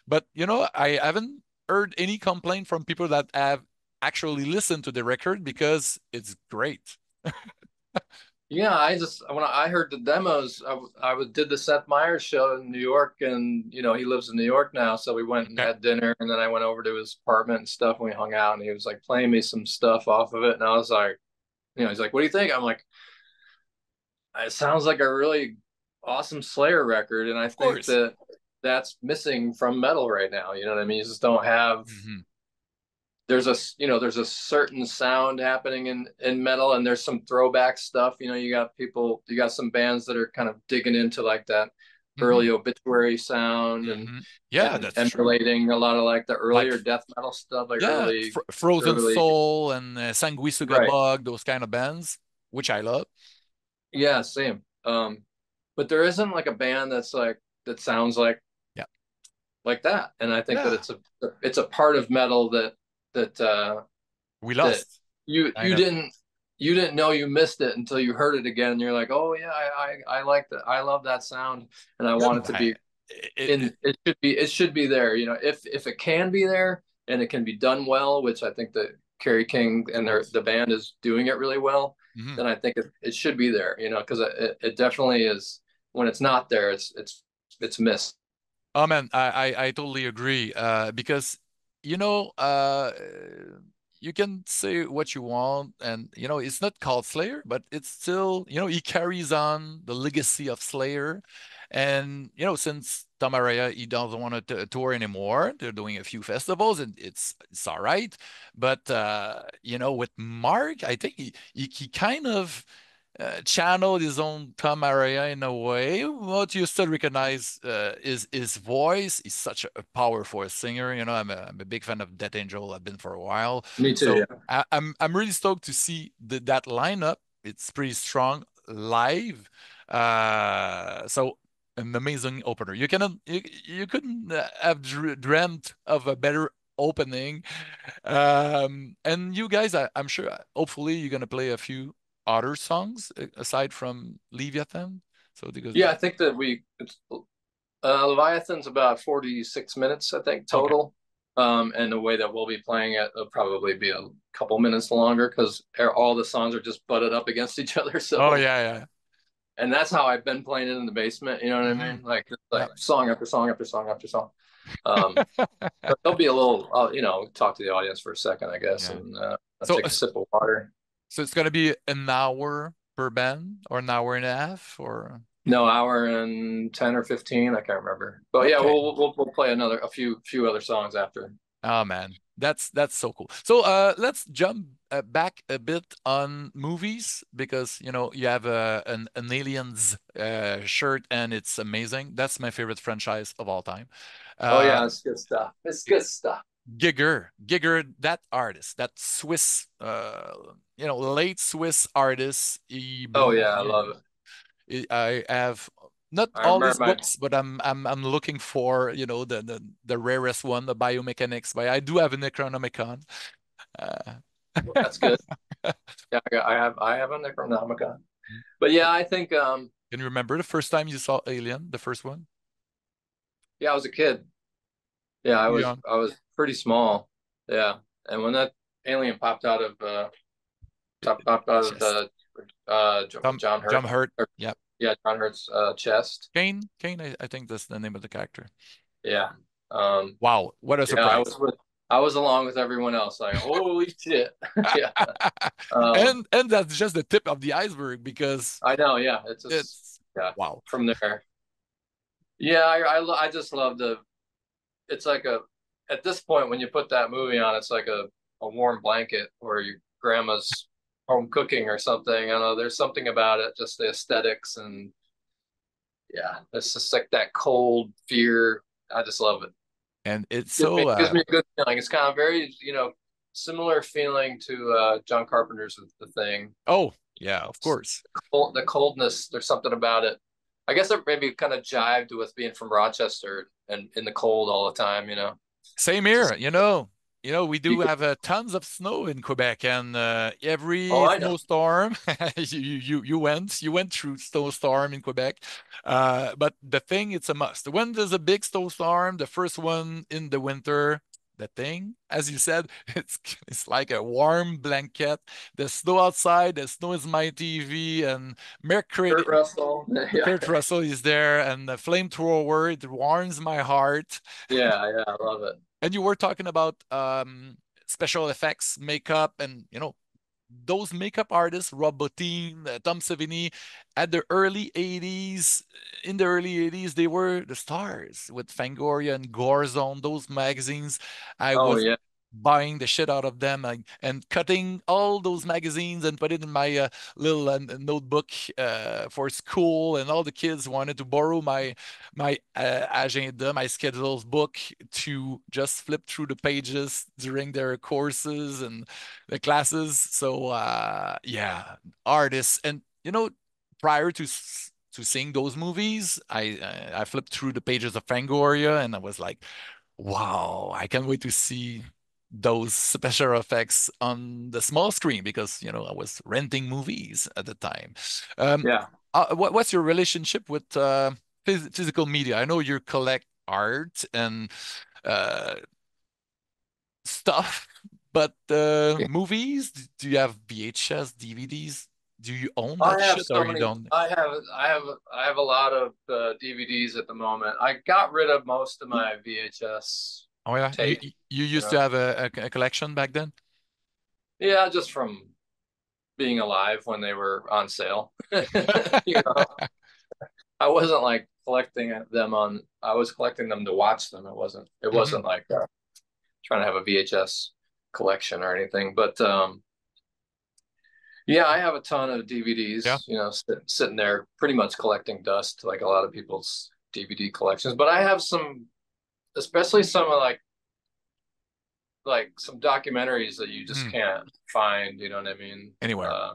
But I haven't heard any complaint from people that have actually listened to the record because it's great. Yeah, when I heard the demos, did the Seth Meyers show in New York, and he lives in New York now, so we went and Okay. had dinner, and then I went over to his apartment and stuff, and we hung out, and he was like playing me some stuff off of it, and I was like, he's like, "What do you think?" I'm like, "It sounds like a really awesome Slayer record," and I Of think course. that that's missing from metal right now. You know what I mean? You just don't have Mhm. there's a certain sound happening in metal, and there's some throwback stuff. You got some bands that are kind of digging into like that Mhm. early obituary sound, Mhm. Yeah, and that's true. emulating a lot of like the Like earlier death metal stuff, like yeah, Frozen early Soul and Sanguisuga right. Bug, those kind of bands, which I love. Yeah, same. But there isn't like a band that sounds Yeah. like that, and I think that Yeah. it's a part of metal that We that lost, you kind you of. didn't you didn't know you missed it until you heard it again, and you're like, oh yeah, I like that, I love that sound, and I Yeah, want it to be it, it should be there, if it can be there and it can be done well, which I think that Kerry King of and course. the band is doing it really well, Mhm. then I think it should be there, because it definitely is. When it's not there, it's missed. Oh man, I totally agree. Because you know, uh, you can say what you want, and it's not called Slayer, but it's still, he carries on the legacy of Slayer. And since Tom Araya, he doesn't want to tour anymore. They're doing a few festivals, and it's all right. But with Mark, I think he kind of channeled his own Tom area in a way, but you still recognize his voice. He's such a powerful singer. You know, I'm a big fan of Death Angel. I've been for a while, Me too. so Yeah. I'm really stoked to see that lineup. It's pretty strong live. So an amazing opener. You couldn't have dreamt of a better opening. And you guys, I'm sure, hopefully, you're gonna play a few other songs aside from Leviathan. So because Yeah, I think that Leviathan's about 46 minutes, I think, okay, total. And the way that we'll be playing it will probably be a couple minutes longer because all the songs are just butted up against each other. oh So, yeah, and that's how I've been playing it in the basement. You know what I yeah, mean? Like, just yeah. like song after song after song after song. But there'll be a little, talk to the audience for a second, I guess, Yeah. and I'll So take a sip of water. so it's gonna be an hour per band or an hour and a half or No, hour and 10 or 15, I can't remember. But yeah, okay. we'll play a few other songs after. Oh man, that's so cool. So let's jump back a bit on movies because you know you have an Aliens shirt and it's amazing. That's my favorite franchise of all time. Oh yeah, Uh, it's good stuff. It's good stuff. Giger, that artist, that Swiss, late Swiss artist, he Oh blew yeah, I me love away. it. I have not I all remember his my books, but I'm looking for, the rarest one, the biomechanics. But I do have an Necronomicon. Uh, That's good. Yeah, I have a Necronomicon. But yeah, I think can you remember the first time you saw Alien, the first one? yeah, I was a kid. Yeah, Too young. I was pretty small. Yeah, and when that alien popped out of Just the John Hurt, John Hurt. or, Yeah, yeah, John Hurt's chest. Kane. I think that's the name of the character. Yeah. Um, Wow, what a yeah, surprise! I was along with everyone else. Like, holy shit. Yeah. And that's just the tip of the iceberg because I know. Yeah. It's just, it's yeah, wow. from there. Yeah. I just love it's like at this point, when you put that movie on, it's like a warm blanket or your grandma's home cooking or something. I don't know. There's something about it, just the aesthetics. And yeah, it's just like that cold fear. I just love it. And it's It gives so me a good feeling. It's kind of very, similar feeling to John Carpenter's The Thing. oh yeah, of course. The coldness, there's something about it. I guess it maybe kind of jived with being from Rochester and in the cold all the time. Same Just, here, we do have tons of snow in Quebec, and oh, every I know. snowstorm you went through snowstorm in Quebec. But the thing, it's a must. When there's a big snowstorm, the first one in the winter, the thing, as you said, it's like a warm blanket. The snow outside, the snow is my TV, and Kurt Mercury. Russell. Yeah. Kurt Russell is there, and the flamethrower, it warms my heart. Yeah, yeah, I love it. And you were talking about special effects, makeup, and those makeup artists, Rob Bottin, Tom Savini, at the early 80s, in the early 80s, they were the stars with Fangoria and Gore Zone, those magazines. I Oh was yeah. buying the shit out of them and cutting all those magazines and put it in my little notebook for school. And all the kids wanted to borrow my agenda, my schedules book to just flip through the pages during their courses and the classes. So yeah, artists, and prior to seeing those movies, I flipped through the pages of Fangoria and I was like, wow, I can't wait to see those special effects on the small screen because I was renting movies at the time. Um, Yeah. what's your relationship with physical media? I know you collect art and uh, stuff, but movies, do you have VHS, DVDs? Do you own that I have shit or so you many. don't? I have a lot of DVDs at the moment. I got rid of most of my VHS Oh yeah, you tape. you You used know, to have a collection back then? yeah, just from being alive when they were on sale. You know, I wasn't like collecting them on. I was collecting them to watch them. It wasn't. It Mhm. wasn't like trying to have a VHS collection or anything. But Yeah, I have a ton of Yeah. DVDs, sitting there pretty much collecting dust, like a lot of people's DVD collections. But I have some, especially some of like some documentaries that you just Mm. can't find, you know what I mean? Anywhere.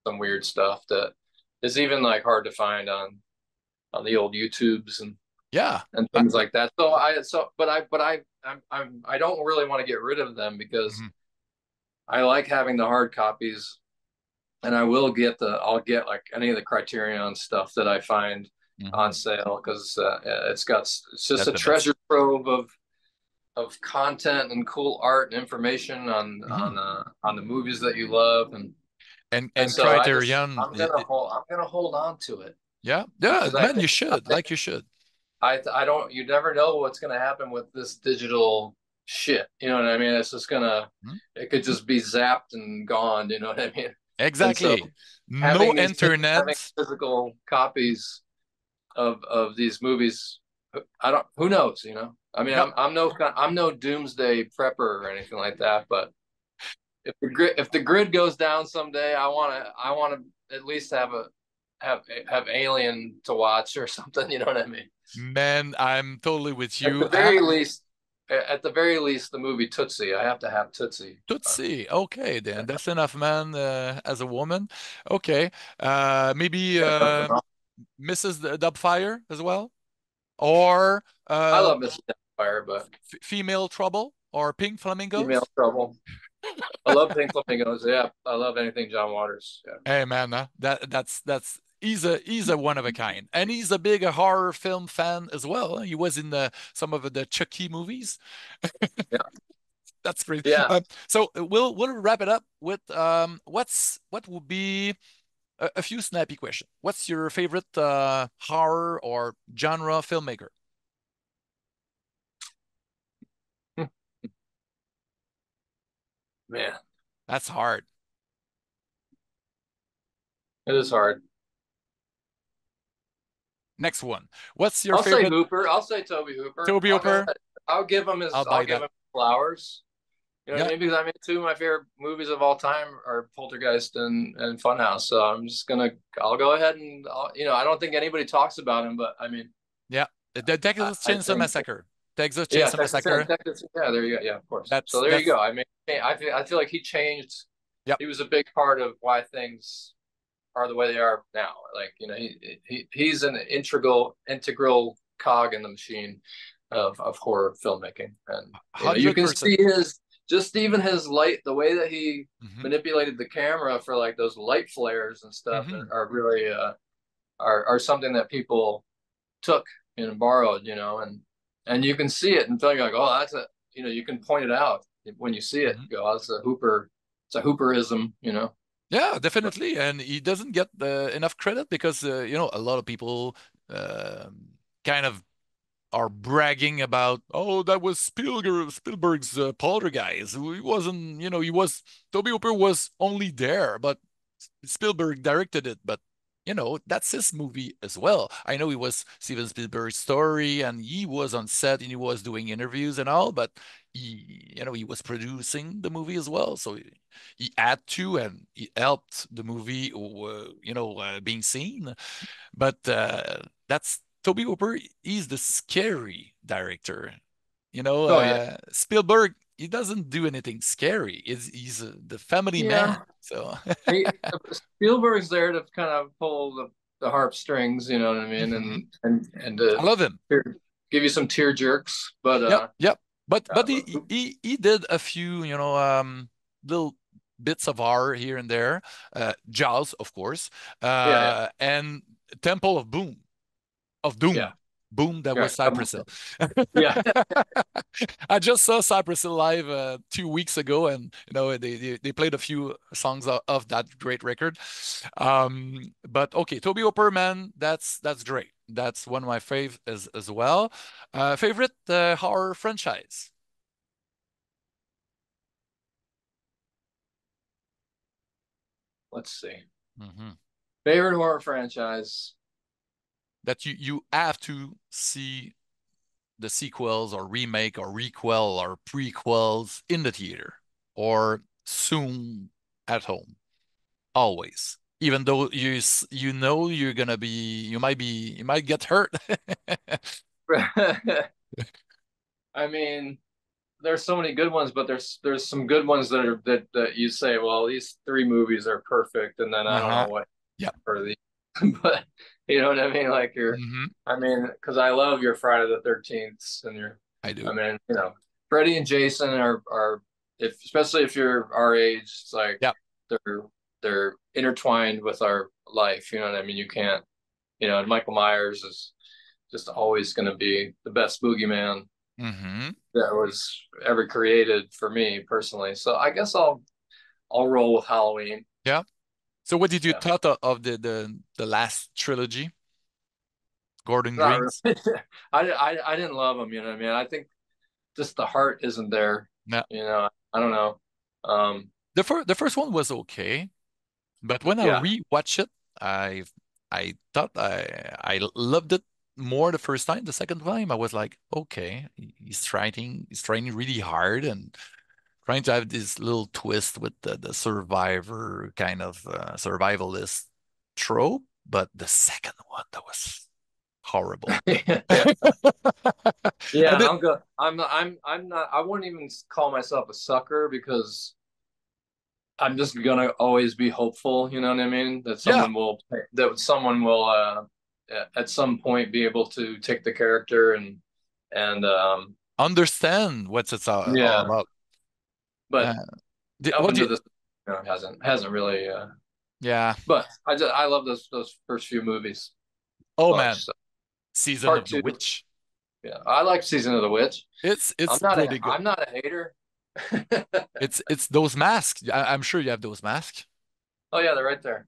Some weird stuff that is even like hard to find on the old YouTubes Yeah. and I, things like that. I don't really want to get rid of them because mhm. I like having the hard copies, and I'll get like any of the Criterion stuff that I find on Mhm. sale because it's just That's a the best. treasure trove of content and cool art and information Mhm. on the movies that you love, and And so Criterion, I'm gonna hold on to it yeah, yeah, because man, you should, like you should. I don't you never know what's gonna happen with this digital shit. You know what I mean? Mhm. It could just be zapped and gone. You know what I mean? And so Exactly. No having internet. physical copies of these movies, I don't. Who knows? I mean, Yep. I'm no doomsday prepper or anything like that. But if the grid goes down someday, I wanna at least have Alien to watch or something. You know what I mean? Man, I'm totally with At you. the very least, at the very least, the movie Tootsie. I have to have Tootsie. Tootsie. Okay, then that's enough, man. As a woman, okay. Maybe Mrs. Dubfire as well, or I love Mrs. Fire, but Female Trouble, or Pink Female Flamingos. Trouble. I love Pink Flamingos. Yeah, I love anything John Waters. Yeah, Hey, man, that's he's a one of a kind, and he's a big horror film fan as well. He was in some of the Chucky movies. yeah, That's great. yeah. So we'll wrap it up with what would be a few snappy questions. What's your favorite horror or genre filmmaker? Man, That's hard. it is hard. Next one. What's your I'll say favorite Hooper. I'll say Toby Hooper. Toby Hooper? I'll I'll buy give that. him flowers. You know what Yeah. I mean? Because I mean, two of my favorite movies of all time are Poltergeist and Funhouse. So I'll go ahead and I don't think anybody talks about him, but I mean, Yeah. The Texas I Chainsaw think Massacre. Texas yeah, Chainsaw Massacre. Texas. Yeah, there you go. Yeah, of course. So there you That's go. I mean, I feel like he changed. yep. He was a big part of why things are the way they are now. Like he's an integral cog in the machine of horror filmmaking, and you can 100%. see his just even his light, the way that he Hmm. manipulated the camera for like those light flares and stuff Hmm. are really are something that people took and borrowed, and you can see it and feel like, oh, that's a, you can point it out when you see it. Hmm. Go, oh, it's a Hooperism, Yeah, definitely. And he doesn't get enough credit because a lot of people kind of are bragging about, oh, that was Spielberg's Poltergeist. He wasn't, he was Toby Hooper was only there, but Spielberg directed it. But that's his movie as well. I know it was Steven Spielberg's story, and he was on set and he was doing interviews and all, but he was producing the movie as well. So he had to, and he helped the movie, being seen. But that's Toby Hooper. He's the scary director. oh yeah, Spielberg. He doesn't do anything scary. He's the family man. yeah. So He Spielberg's there to kind of pull the harp strings, you know what I mean, mhm. and I to love him. give you some tear jerks. But Yep, yep. But but he did a few little bits of horror here and there. Jaws, of course, yeah, and Temple of yeah, Doom. Boom, that yeah, was Cypress Hill. yeah, I just saw Cypress Hill live 2 weeks ago, and they played a few songs of that great record. But okay, Toby Hooper, man, that's great. That's one of my fav as well. Favorite horror franchise? Let's see. Hmm. Favorite horror franchise? That you have to see the sequels or remake or requel or prequels in the theater or soon at home. always. Even though you know you might get hurt. I mean, there's so many good ones, but there's some good ones that are that you say, well, these three movies are perfect, and then I don't Uh-huh. know what Yeah. for the, but you know what I mean? Like Hmm. I mean, because I love your Friday the 13th and I do. I mean, Freddie and Jason are if especially if you're our age, it's like Yeah. they're they're intertwined with our life. You know what I mean? You can't, and Michael Myers is just always going to be the best boogeyman Hmm. that was ever created for me personally. So I guess I'll roll with Halloween. Yeah. So what did you Yeah, thought of the last trilogy, Gordon not Green's? really. I didn't love them. You know what I mean? I think just the heart isn't there. Yeah. I don't know. Um, The first one was okay, but when I yeah, rewatched it, I I thought I loved it more the first time. The second time, I was like, okay, he's trying really hard and trying to have this little twist with the survivor kind of survivalist trope. But the second one, that was horrible. yeah, yeah. And And it, I'll go. I'm not. I wouldn't even call myself a sucker because I'm just gonna always be hopeful. You know what I mean? yeah, That someone will at some point be able to take the character and understand what's it's all yeah. about. But Uh, up what do into you, this, hasn't really. yeah. But I love those first few movies Oh a bunch. man, So Season part of the two, Witch. yeah, I like Season of the Witch. It's pretty good. I'm not a hater. It's those masks. I'm sure you have those masks. Oh yeah, they're right there.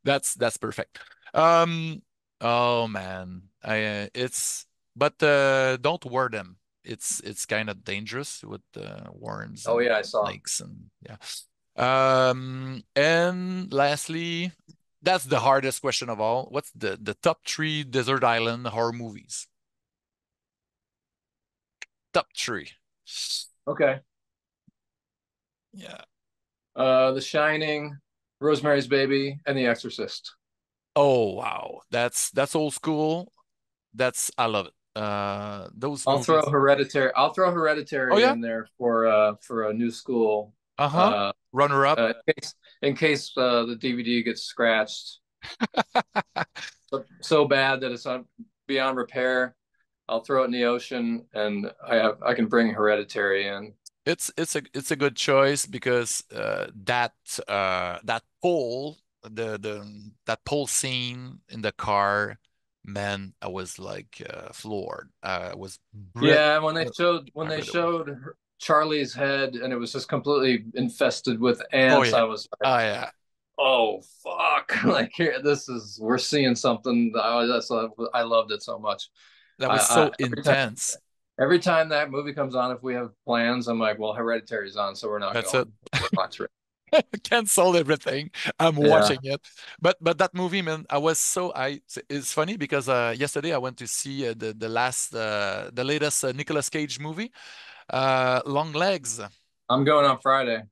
That's perfect. Oh man, it's but don't wear them. It's kind of dangerous with worms Oh and yeah, I saw. snakes and yeah. And lastly, that's the hardest question of all. What's the top three desert island horror movies? Top three. Okay. Yeah. The Shining, Rosemary's Baby, and The Exorcist. Oh wow, that's old school. I love it. Those movies. I'll throw Oh Hereditary yeah. in there for a new school. Uh-huh. Uh, Runner up. in case the DVD gets scratched so bad that it's beyond repair. I'll throw it in the ocean, and I can bring Hereditary in. It's a good choice because that pole that pole scene in the car, man, I was like floored. I was breath Yeah, when they showed when I they read away. showed Charlie's head and it was just completely infested with Oh ants, yeah. I was like, Oh yeah. "Oh fuck!" Like here, we're seeing something. I loved it so much. That was I so intense. every time that movie comes on, if we have plans, I'm like, "Well, Hereditary's on, so we're not That's it. going. We're watching it." Cancel everything. I'm Yeah, watching it. But that movie, man, I was so I it's funny because yesterday I went to see the latest Nicolas Cage movie, Long Legs. I'm going on Friday.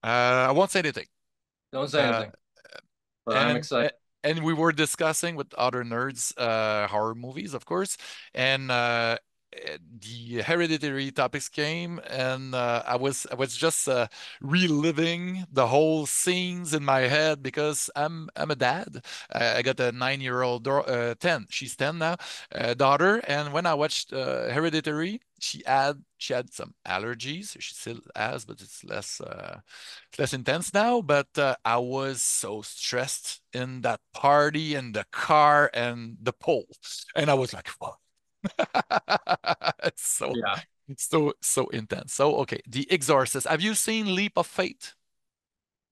I won't say anything. Don't say Uh, anything, but I'm and excited. and we were discussing with other nerds horror movies, of course, and the Hereditary topics came, and I was just reliving the whole scenes in my head because I'm a dad. I got a 9-year-old 10. She's 10 now, daughter, and when I watched Hereditary, she had some allergies. She still has, but it's less intense now, but I was so stressed in that party and the car and the pole. And I was like, whoa. It's Yeah, so intense. So okay, The Exorcist. Have you seen Leap of Faith?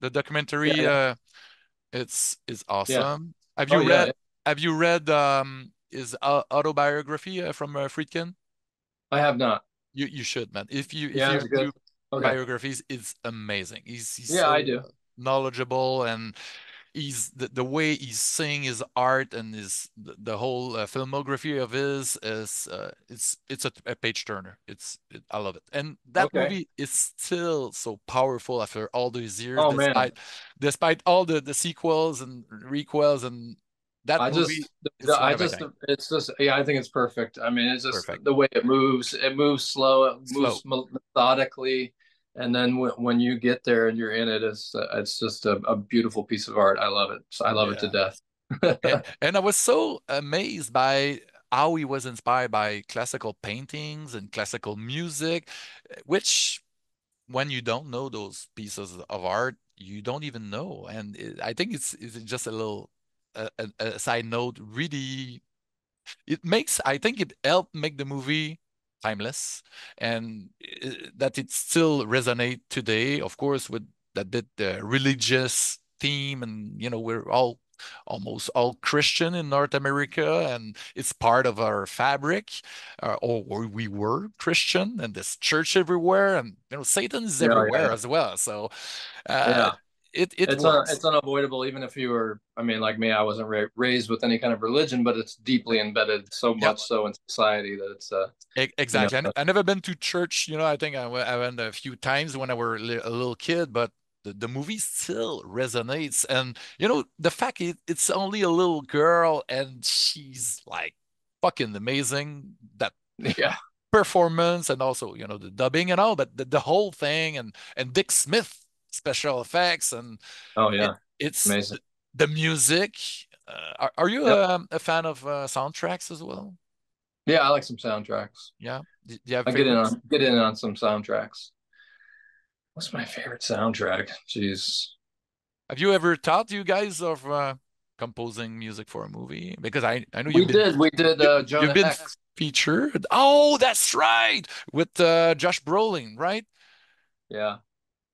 The yeah, documentary yeah, it's yeah. awesome. Have Oh you yeah, read yeah. have you read his autobiography from Friedkin? I have not. You should, man. If Yeah, you it's good. do Okay. biographies, it's amazing. He's Yeah, I so do. knowledgeable and the way he's seeing his art and the whole filmography of his is it's a page turner. I love it, and that Okay. movie is still so powerful after all these years, Oh man. despite all the sequels and requels, and that I movie just, it's one I of a just, kind. it's just, yeah, I think it's perfect. I mean, it's just Perfect, the way it moves slow, it slow. moves methodically. And then when you get there and you're in it, it's just a beautiful piece of art. I love it. So I love it to Yeah. death. And I was so amazed by how he was inspired by classical paintings and classical music, which when you don't know those pieces of art, you don't even know. And I think it's just a little a side note. Really, I think it helped make the movie timeless, and that it still resonate today, of course, with that bit religious theme. And we're all almost all Christian in North America, and it's part of our fabric, or we were Christian, and there's church everywhere, and Satan is Yeah, everywhere yeah, as well. So uh, yeah. it works. It's unavoidable, even if you were, I mean, like me, I wasn't raised with any kind of religion, but it's deeply embedded so Yep. much so in society that it's, you know, Exactly. I never been to church. I think I went a few times when I were a little kid, but the movie still resonates. And the fact it's only a little girl and she's like fucking amazing. That yeah. performance, and also the dubbing and all, but the whole thing, and Dick Smith special effects, and Oh it yeah, it's amazing. the music. Are you Yep. a fan of soundtracks as well? Yeah, I like some soundtracks. Yeah. Do you have I favorites? get in on some soundtracks. What's my favorite soundtrack? Jeez. Have you ever thought, you guys, of composing music for a movie? Because I know We did you've Jonah been Hex. featured. Oh, that's right, with Josh Brolin, right? Yeah.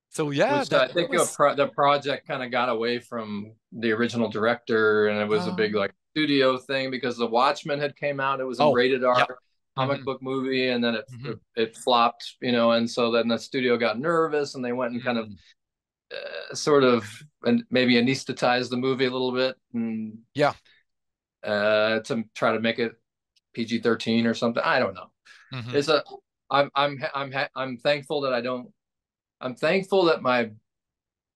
So yeah, Which I that think was the project kind of got away from the original director, and it was a big um, like studio thing because The Watchmen had came out. It was a oh, rated R yeah. comic Hmm. book movie, and then Hmm. it flopped, and so then the studio got nervous and they went and kind of Mm. sort of and maybe anesthetized the movie a little bit and Yeah. to try to make it PG-13 or something. I don't know. Hmm. It's a I'm thankful that I don't. I'm thankful that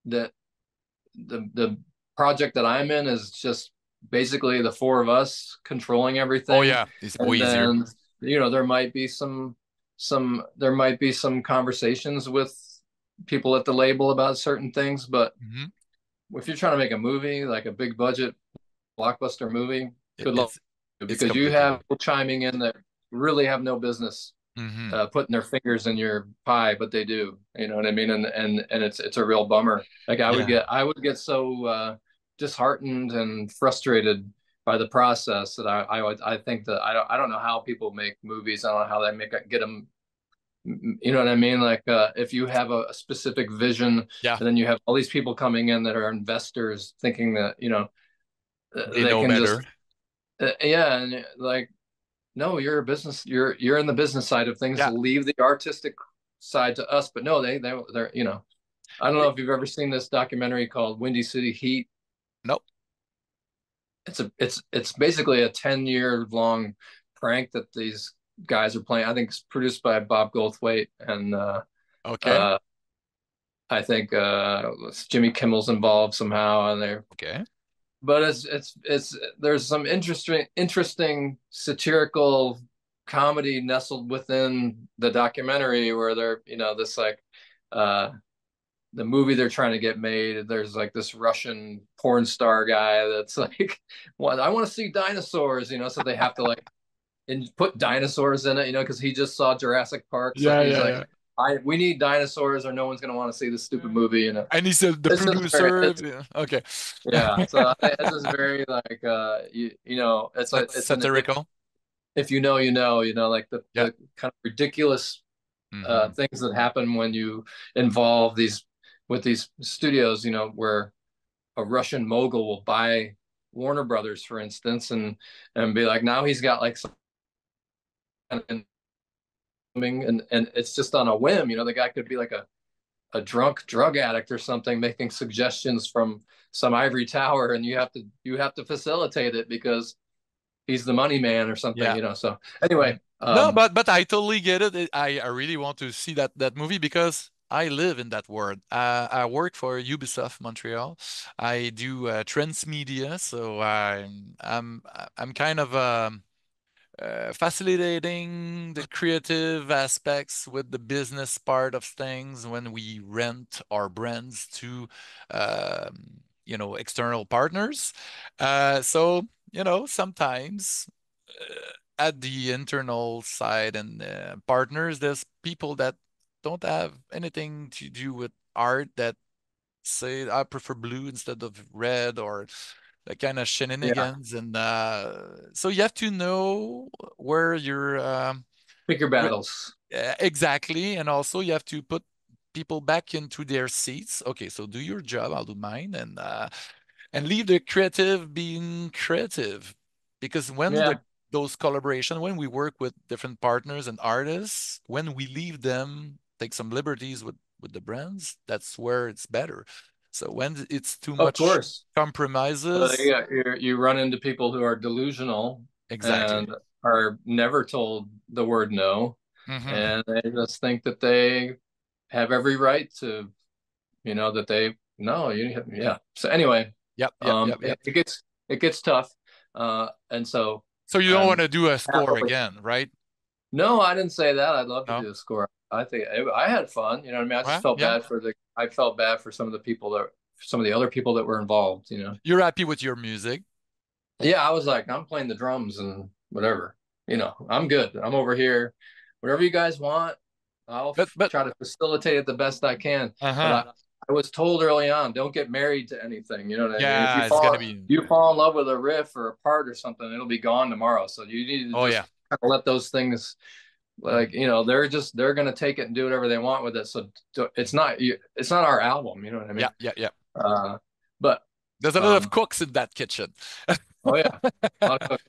that the project that I'm in is just basically the four of us controlling Oh everything, yeah, it's way and easier. then there might be there might be some conversations with people at the label about certain things, but Hmm. if you're trying to make a movie like a big budget blockbuster movie, It, good luck, it's it's because you completely have different. people chiming in that really have no business Hmm. putting their fingers in your pie, but they do. You know what I mean? And it's a real bummer. Like Yeah. I would get so disheartened and frustrated by the process that I think that I don't know how people make movies. I don't know how they get them. You know what I mean? Like if you have a specific vision, Yeah. and then you have all these people coming in that are investors thinking that They they know can just better. yeah, and like no, you're a business. You're in the business side of things. Yeah. Leave the artistic side to us. But no, they're I don't know It- if you've ever seen this documentary called Windy City Heat. nope. It's basically a 10-year long prank that these guys are playing. I think it's produced by Bob Goldthwait, and Okay. uh, I think Jimmy Kimmel's involved somehow, and they're Okay. but it's there's some interesting satirical comedy nestled within the documentary where they're this like uh the movie they're trying to get made, there's like this Russian porn star guy that's like well, I want to see dinosaurs, so they have to like and put dinosaurs in it, because he just saw Jurassic Park, so Yeah, he's yeah, like yeah. we need dinosaurs or no one's going to want to see this stupid movie. And he's the It's just very producer. it's Yeah. Okay. yeah, so it's just very like it's an Satirical. if you know, like Yeah. the kind of ridiculous Hmm. things that happen when you involve these with these studios, where a Russian mogul will buy Warner Brothers, for instance, and be like, now he's got like some and it's just on a whim, the guy could be like a drunk drug addict or something making suggestions from some ivory tower, and you have to facilitate it because he's the money man or something, Yeah. you know. So Yeah. anyway, No, but I totally get it. I really want to see that movie because I live in that world. I work for Ubisoft Montreal. I do transmedia, so I'm kind of facilitating the creative aspects with the business part of things when we rent our brands to external partners. So sometimes at the internal side and partners, there's people that don't have anything to do with art that say I prefer blue instead of red or that kind of yeah, shenanigans. And so you have to know where you're pick your battles. exactly, and also you have to put people back into their seats. Okay, so do your job, I'll do mine, and leave the creative being creative. Because when Yeah, those collaboration, when we work with different partners and artists, when we leave them, take some liberties with the brands, that's where it's better. So when it's too of much course. compromises, Yeah, you run into people who are delusional exactly. and are never told the word no, Hmm. and they just think that they have every right to, that they no, yeah. So anyway, Yep, yep, yep, yep. it gets tough, and so So you don't want I'm to do a score happily. again, right? No, I didn't say that. I'd love to No? do a score. I think I had fun. You know what I mean? I just Well, felt yeah. bad I felt bad for some of the other people that were involved. You're happy with your music. Yeah, I was like, I'm playing the drums and whatever. I'm good. I'm over here. Whatever you guys want, I'll But try to facilitate it the best I can. But uh-huh. I was told early on, don't get married to anything. You know what I mean? If Yeah, it's gonna be. you fall in love with a riff or a part or something, it'll be gone tomorrow. So you need to Oh just yeah. kind of let those things, like, they're gonna take it and do whatever they want with it. So it's not our album. You know what I Yeah, mean? yeah, yeah. But There's a lot of um, cooks in that kitchen. oh yeah, a lot of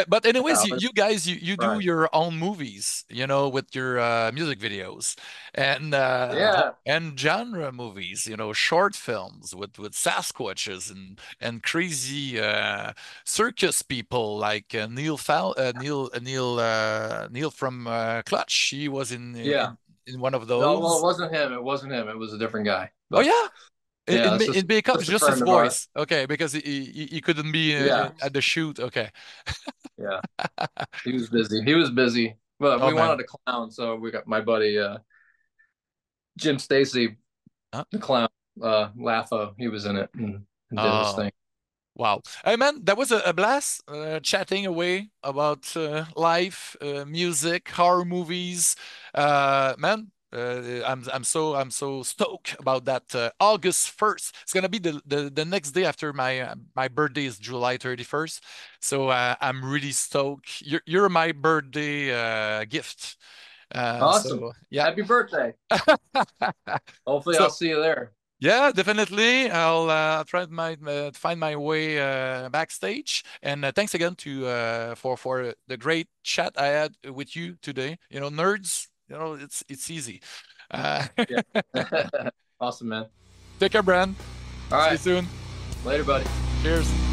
But anyways, yeah, you guys, you do right. your own movies, with your music videos and Yeah. genre movies, short films with Sasquatches and crazy circus people like Neil from Clutch. He was in Yeah. in one of No, well, it those. wasn't him. It wasn't him. It was a different guy. Oh But yeah, yeah, in Bake Off, just a just his friend of ours. voice. Okay, because he couldn't be Yeah. at the shoot. Okay. Yeah. He was busy. He was busy. But Oh we man. wanted a clown, so we got my buddy Jim Stacy, Huh? the clown, Laffo. He was in it and did his Oh. thing. Wow. Hey man, that was a blast chatting away about life, music, horror movies. Man, I'm so stoked about that. August 1st. It's gonna be the next day after my birthday is July 31st. So I'm really stoked. You're my birthday gift. Awesome. So yeah. Happy birthday. Hopefully I'll So see you there. yeah, definitely. I'll try to find my way backstage. And thanks again to for the great chat I had with you today. Nerds. It's easy. Uh, Yeah. Awesome, man. take care, Brand. All See you right. soon. Later, buddy. Cheers.